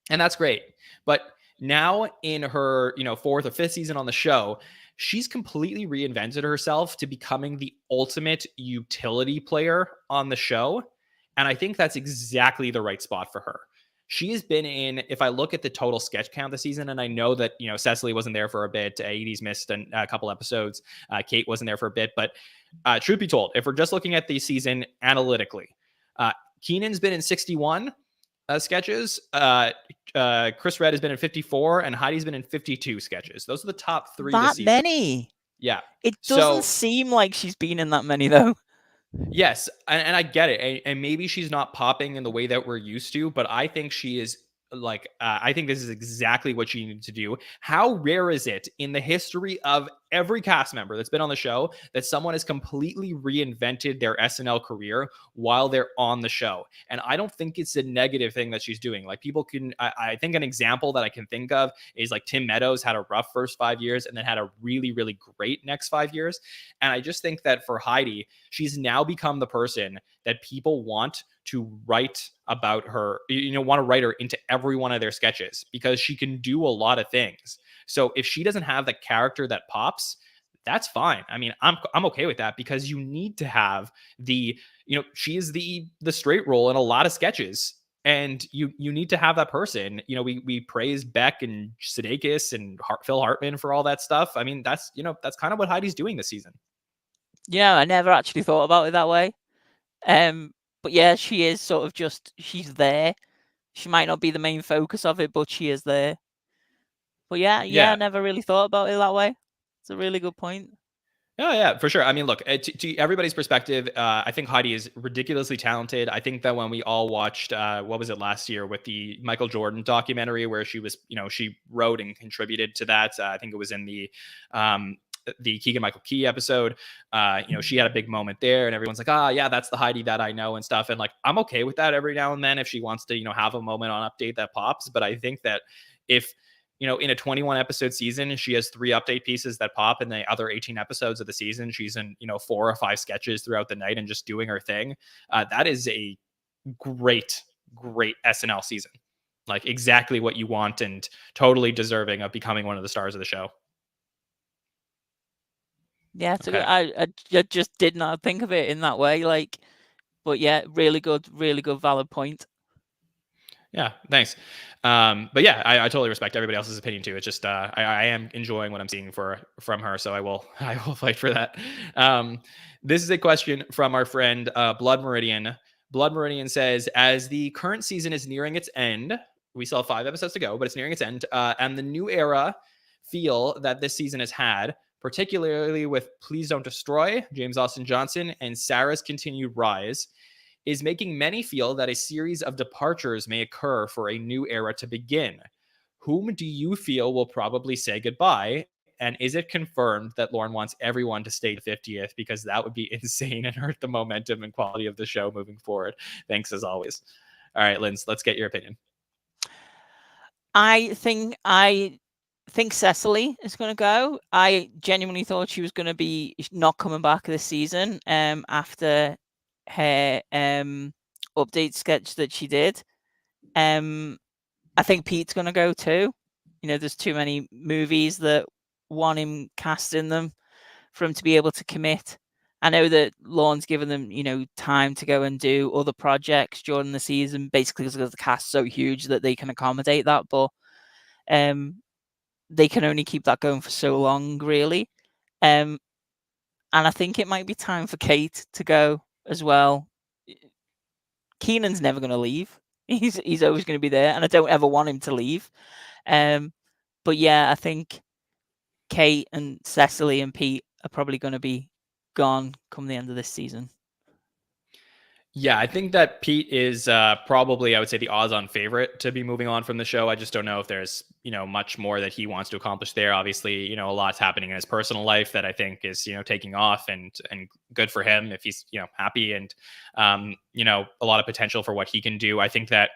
And that's great. But now in her, fourth or fifth season on the show, she's completely reinvented herself to becoming the ultimate utility player on the show. And I think that's exactly the right spot for her. She has been in, if I look at the total sketch count this season, and I know that, Cecily wasn't there for a bit, Edie's missed a couple episodes, Kate wasn't there for a bit, but truth be told, if we're just looking at the season analytically, Keenan's been in 61 sketches. Chris Redd has been in 54, and Heidi's been in 52 sketches. Those are the top three. That many? Yeah. It doesn't seem like she's been in that many, though. Yes, and I get it, and maybe she's not popping in the way that we're used to, but I think she is. I think this is exactly what she needed to do. How rare is it in the history of every cast member that's been on the show that someone has completely reinvented their SNL career while they're on the show? And I don't think it's a negative thing that she's doing. Like, people can, I think an example that I can think of is like Tim Meadows had a rough first 5 years and then had a really, really great next 5 years. And I just think that for Heidi, she's now become the person that people want to write about her, want to write her into every one of their sketches because she can do a lot of things. So if she doesn't have the character that pops, that's fine. I mean, I'm okay with that, because you need to have she is the straight role in a lot of sketches, and you need to have that person. We praise Beck and Sudeikis and Phil Hartman for all that stuff. I mean, that's kind of what Heidi's doing this season. Yeah, I never actually thought about it that way. But yeah, she is sort of she's there. She might not be the main focus of it, but she is there. But yeah, I never really thought about it that way. It's a really good point. Yeah, for sure. I mean, look, to everybody's perspective, I think Heidi is ridiculously talented. I think that when we all watched, what was it last year with the Michael Jordan documentary, where she was, she wrote and contributed to that. I think it was in the Keegan-Michael Key episode. She had a big moment there, and everyone's like, yeah, that's the Heidi that I know and stuff. And like, I'm okay with that every now and then if she wants to, have a moment on Update that pops. But I think that if, in a 21 episode season, she has 3 update pieces that pop, and the other 18 episodes of the season, she's in, 4 or 5 sketches throughout the night and just doing her thing. That is a great SNL season. Like, exactly what you want, and totally deserving of becoming one of the stars of the show. Yeah, okay. I just did not think of it in that way. Like, but yeah, really good, valid point. Yeah, thanks. But yeah, I totally respect everybody else's opinion too. It's just I am enjoying what I'm seeing from her, so I will fight for that. This is a question from our friend Blood Meridian. Blood Meridian says, as the current season is nearing its end, we still have 5 episodes to go, but it's nearing its end, and the new era feel that this season has had, particularly with Please Don't Destroy, James Austin Johnson, and Sarah's continued rise, is making many feel that a series of departures may occur for a new era to begin. Whom do you feel will probably say goodbye? And is it confirmed that Lauren wants everyone to stay to 50th? Because that would be insane and hurt the momentum and quality of the show moving forward. Thanks as always. All right, Linz, let's get your opinion. I think Cecily is going to go. I genuinely thought she was going to be not coming back this season after her update sketch that she did. I think Pete's going to go too. there's too many movies that want him casting them for him to be able to commit. I know that Lorne's given them, time to go and do other projects during the season, basically because the cast's so huge that they can accommodate that. But they can only keep that going for so long, really. And I think it might be time for Kate to go as well. Keenan's never going to leave. He's always going to be there, and I don't ever want him to leave. But yeah, I think Kate and Cecily and Pete are probably going to be gone come the end of this season. Yeah, I think that Pete is probably, I would say, the odds-on favorite to be moving on from the show. I just don't know if there's, much more that he wants to accomplish there. Obviously, a lot's happening in his personal life that I think is, taking off and good for him if he's, happy and, a lot of potential for what he can do. I think that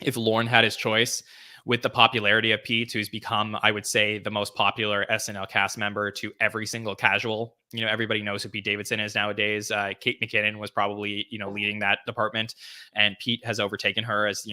if Lorne had his choice, with the popularity of Pete, who's become, I would say, the most popular SNL cast member to every single casual. Everybody knows who Pete Davidson is nowadays. Kate McKinnon was probably, leading that department, and Pete has overtaken her as,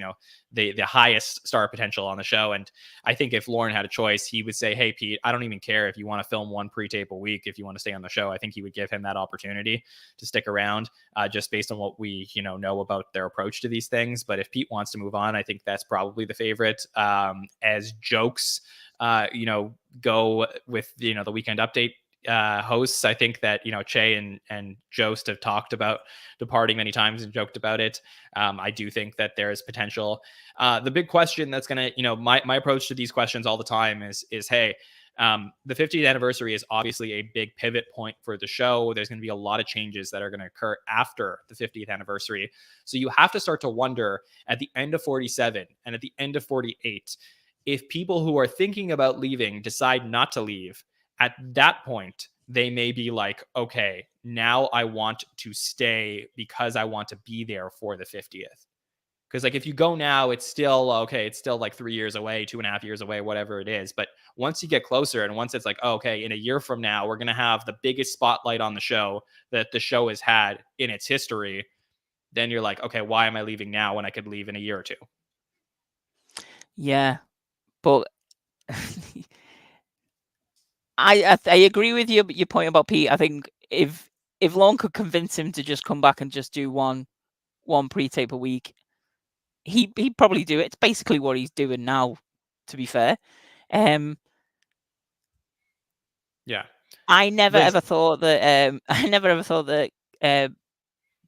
the highest star potential on the show. And I think if Lorne had a choice, he would say, hey, Pete, I don't even care if you want to film one pre-tape a week. If you want to stay on the show, I think he would give him that opportunity to stick around, just based on what we, know about their approach to these things. But if Pete wants to move on, I think that's probably the favorite. As jokes, go with, the Weekend Update hosts. I think that, Che and Jost have talked about departing many times and joked about it. I do think that there is potential. The big question that's going to, my approach to these questions all the time is, hey, the 50th anniversary is obviously a big pivot point for the show. There's going to be a lot of changes that are going to occur after the 50th anniversary. So you have to start to wonder at the end of 47 and at the end of 48, if people who are thinking about leaving decide not to leave, at that point, they may be like, okay, now I want to stay because I want to be there for the 50th. Because if you go now, it's still okay. It's still 3 years away, 2.5 years away, whatever it is. But once you get closer and once it's okay, in a year from now, we're going to have the biggest spotlight on the show that the show has had in its history. Then you're like, okay, why am I leaving now when I could leave in a year or two? Yeah, but I agree with you. Your point about Pete. I think if Lorne could convince him to just come back and just do one pre-tape a week, he'd probably do it. It's basically what he's doing now, to be fair. Yeah. I never ever thought that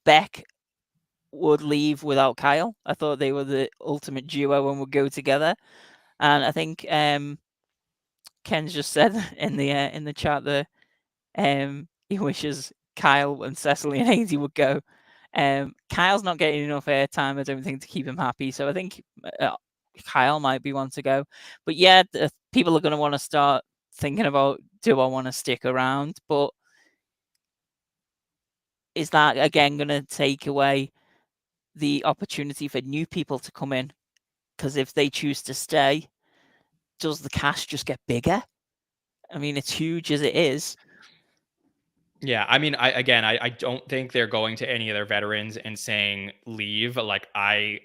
Beck would leave without Kyle. I thought they were the ultimate duo and would go together. And I think Ken's just said in the chat that he wishes Kyle and Cecily and Hazy would go. Kyle's not getting enough airtime, I don't think, to keep him happy. So I think Kyle might be one to go. But yeah, people are going to want to start thinking about, do I want to stick around? But is that, again, going to take away the opportunity for new people to come in? Because if they choose to stay, does the cast just get bigger? I mean, it's huge as it is. Yeah, I mean, I don't think they're going to any of their veterans and saying leave. I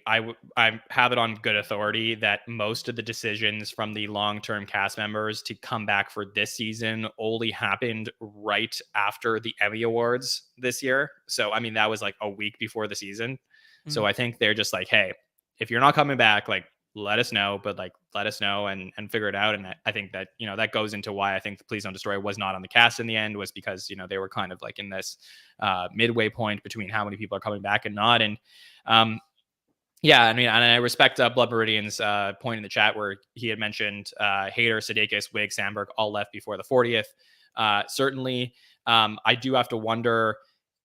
have it on good authority that most of the decisions from the long-term cast members to come back for this season only happened right after the Emmy Awards this year. So, I mean, that was a week before the season. Mm-hmm. So I think they're just hey, if you're not coming back, let us know, but let us know and figure it out. And I think that, that goes into why I think the Please Don't Destroy was not on the cast in the end, was because, they were kind of in this midway point between how many people are coming back and not. And yeah, I mean, and I respect Blood Meridian's point in the chat where he had mentioned Hader, Sudeikis, Wig, Sandberg all left before the 40th. Certainly, I do have to wonder,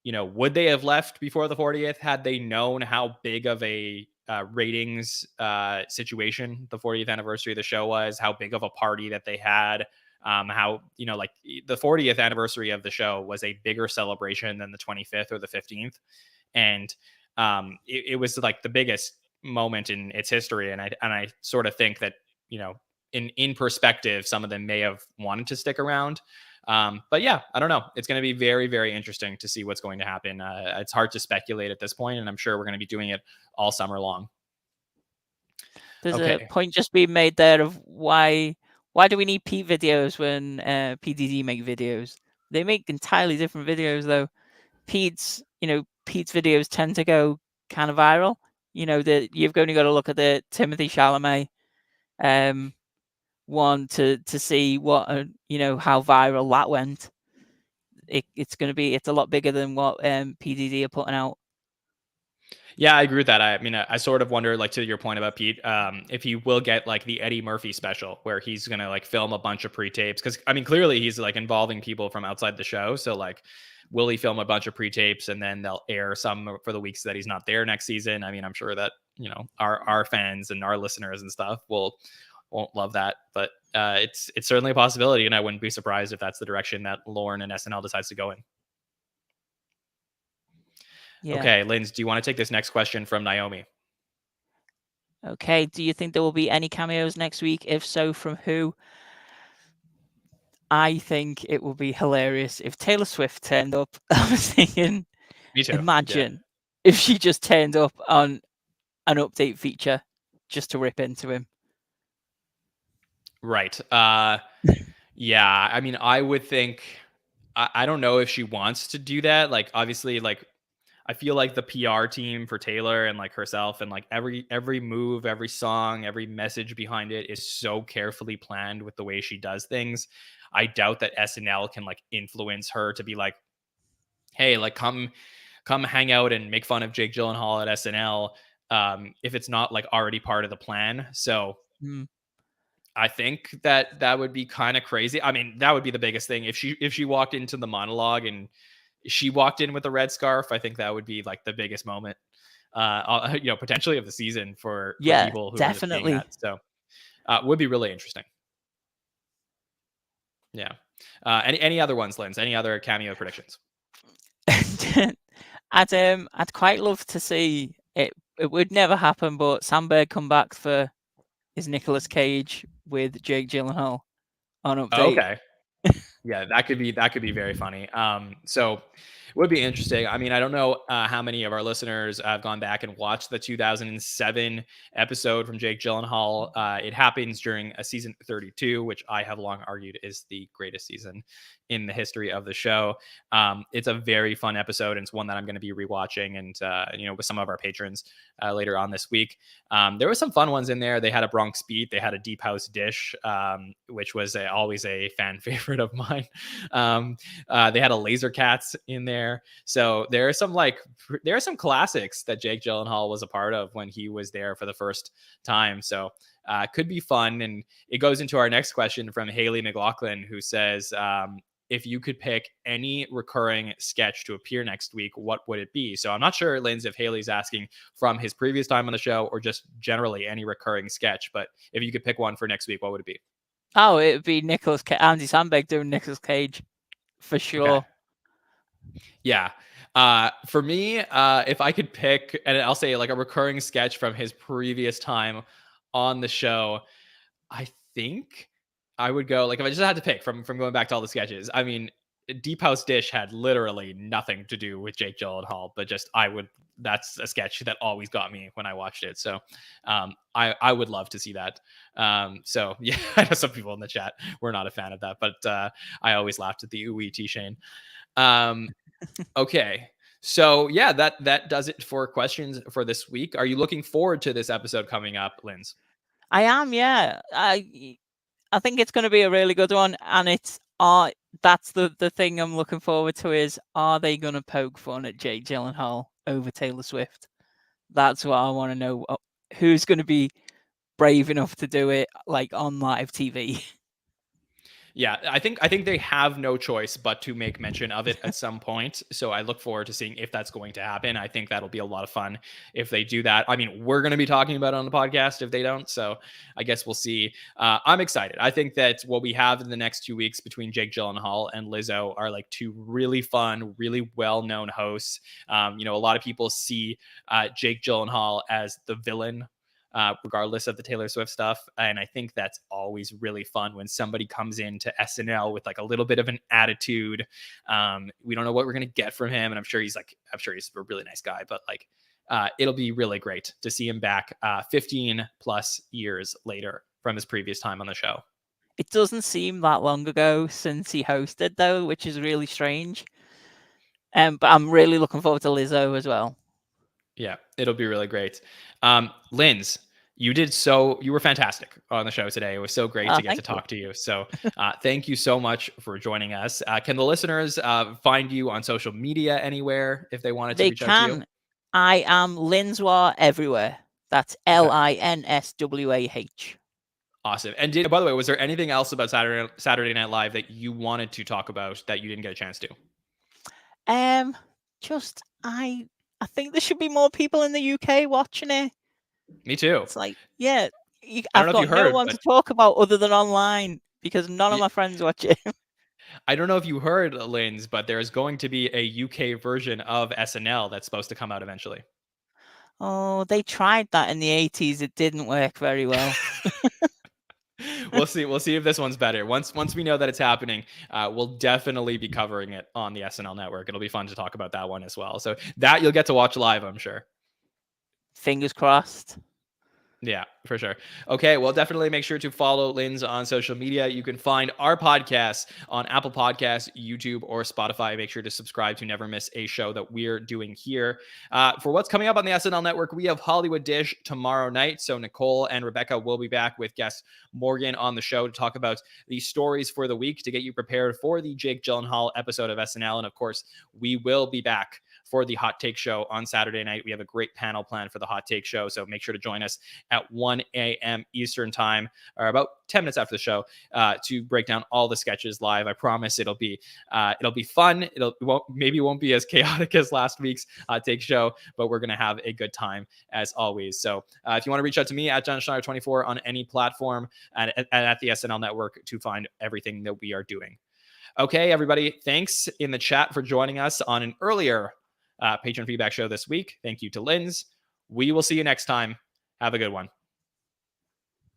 would they have left before the 40th had they known how big of a ratings situation the 40th anniversary of the show was, how big of a party that they had, how the 40th anniversary of the show was a bigger celebration than the 25th or the 15th, and it was the biggest moment in its history. And I sort of think that in perspective, some of them may have wanted to stick around. But yeah, I don't know. It's going to be very, very interesting to see what's going to happen. It's hard to speculate at this point, and I'm sure we're going to be doing it all summer long. There's a Okay. point just being made there of why do we need Pete videos when PDD make videos? They make entirely different videos though. Pete's videos tend to go kind of viral. You've only got to look at the Timothy Chalamet one to see what how viral that went. It's a lot bigger than what PDD are putting out. Yeah, I agree with that. I mean, I sort of wonder, like to your point about Pete, if he will get like the Eddie Murphy special where he's gonna like film a bunch of pre-tapes. Because I mean, clearly he's like involving people from outside the show. So like, will he film a bunch of pre-tapes and then they'll air some for the weeks that he's not there next season? I mean, I'm sure that our fans and our listeners and stuff won't love that, but it's certainly a possibility, and I wouldn't be surprised if that's the direction that Lauren and SNL decides to go in. Yeah. Okay, Linz, do you want to take this next question from Naomi? Okay. Do you think there will be any cameos next week? If so, from who? I think it would be hilarious if Taylor Swift turned up. I was thinking, Me too. imagine if she just turned up on an update feature just to rip into him. Right. Yeah. I mean, I would think. I don't know if she wants to do that. Like, obviously, like I feel like the PR team for Taylor and like herself and like every move, every song, every message behind it is so carefully planned with the way she does things. I doubt that SNL can like influence her to be like, hey, like come hang out and make fun of Jake Gyllenhaal at SNL, if it's not like already part of the plan. So I think that would be kind of crazy. I mean, that would be the biggest thing if she walked into the monologue and she walked in with a red scarf. I think that would be like the biggest moment, potentially of the season for people who definitely. are just seeing that. So would be really interesting. Yeah. Any other ones, Linz? Any other cameo predictions? I'd quite love to see it. It would never happen, but Sandberg come back for his Nicolas Cage with Jake Gyllenhaal on update. Oh, okay. Yeah, that could be very funny. So it would be interesting. I mean, I don't know how many of our listeners have gone back and watched the 2007 episode from Jake Gyllenhaal. It happens during a season 32, which I have long argued is the greatest season in the history of the show. It's a very fun episode, and it's one that I'm going to be rewatching and with some of our patrons later on this week. There were some fun ones in there. They had a Bronx Beat. They had a Deep House Dish, which was always a fan favorite of mine. They had a Laser Cats in there. So there are some classics that Jake Gyllenhaal was a part of when he was there for the first time. So could be fun. And it goes into our next question from Haley McLaughlin, who says, if you could pick any recurring sketch to appear next week, what would it be? So I'm not sure, Linz, if Haley's asking from his previous time on the show or just generally any recurring sketch. But if you could pick one for next week, what would it be? Oh, it would be Andy Samberg doing Nicolas Cage for sure. Okay. Yeah. For me, if I could pick, and I'll say like a recurring sketch from his previous time on the show, I think I would go, like, if I just had to pick from going back to all the sketches. I mean, Deep House Dish had literally nothing to do with Jake Gyllenhaal, but that's a sketch that always got me when I watched it. So I would love to see that. So yeah, I know some people in the chat were not a fan of that, but I always laughed at the ooey T Shane. Okay. So yeah, that does it for questions for this week. Are you looking forward to this episode coming up, Linz? I am, yeah. I think it's going to be a really good one, and that's the thing I'm looking forward to is, are they going to poke fun at Jake Gyllenhaal over Taylor Swift? That's what I want to know. Who's going to be brave enough to do it, like on live TV? Yeah, I think they have no choice but to make mention of it at some point. So I look forward to seeing if that's going to happen. I think that'll be a lot of fun if they do that. I mean, we're going to be talking about it on the podcast if they don't. So I guess we'll see. I'm excited. I think that what we have in the next 2 weeks between Jake Gyllenhaal and Lizzo are like two really fun, really well-known hosts. A lot of people see Jake Gyllenhaal as the villain, regardless of the Taylor Swift stuff. And I think that's always really fun when somebody comes into SNL with like a little bit of an attitude. We don't know what we're going to get from him. And I'm sure he's a really nice guy, but like, it'll be really great to see him back 15 plus years later from his previous time on the show. It doesn't seem that long ago since he hosted, though, which is really strange. But I'm really looking forward to Lizzo as well. Yeah, it'll be really great. Linz, you were fantastic on the show today. It was so great to get to talk to you. So thank you so much for joining us. Can the listeners find you on social media anywhere if they wanted to reach out to you? I am Linswah everywhere. That's Linswah. Awesome. And by the way, was there anything else about Saturday Night Live that you wanted to talk about that you didn't get a chance to? Just I think there should be more people in the UK watching it. Me too. It's like, yeah, I've got no one to talk about other than online because none of my friends watch it. I don't know if you heard, Linz, but there's going to be a UK version of SNL that's supposed to come out eventually. Oh, they tried that in the 80s. It didn't work very well. We'll see. We'll see if this one's better. Once we know that it's happening, we'll definitely be covering it on the SNL Network. It'll be fun to talk about that one as well. So that you'll get to watch live, I'm sure. Fingers crossed. Yeah, for sure. Okay, well, definitely make sure to follow Linz on social media. You can find our podcast on Apple Podcasts, YouTube, or Spotify. Make sure to subscribe to never miss a show that we're doing here. For what's coming up on the SNL Network, we have Hollywood Dish tomorrow night. So Nicole and Rebecca will be back with guest Morgan on the show to talk about the stories for the week to get you prepared for the Jake Gyllenhaal episode of SNL. And of course, we will be back for the Hot Take Show on Saturday night. We have a great panel planned for the Hot Take Show, so make sure to join us at 1 a.m. Eastern time, or about 10 minutes after the show, to break down all the sketches live. I promise it'll be fun. Maybe it won't be as chaotic as last week's Hot Take Show, but we're gonna have a good time as always. So if you want to reach out to me at John Schneider 24 on any platform and at the SNL Network to find everything that we are doing. Okay, everybody, thanks in the chat for joining us on an earlier patron feedback show this week. Thank you to Linz. We will see you next time. Have a good one.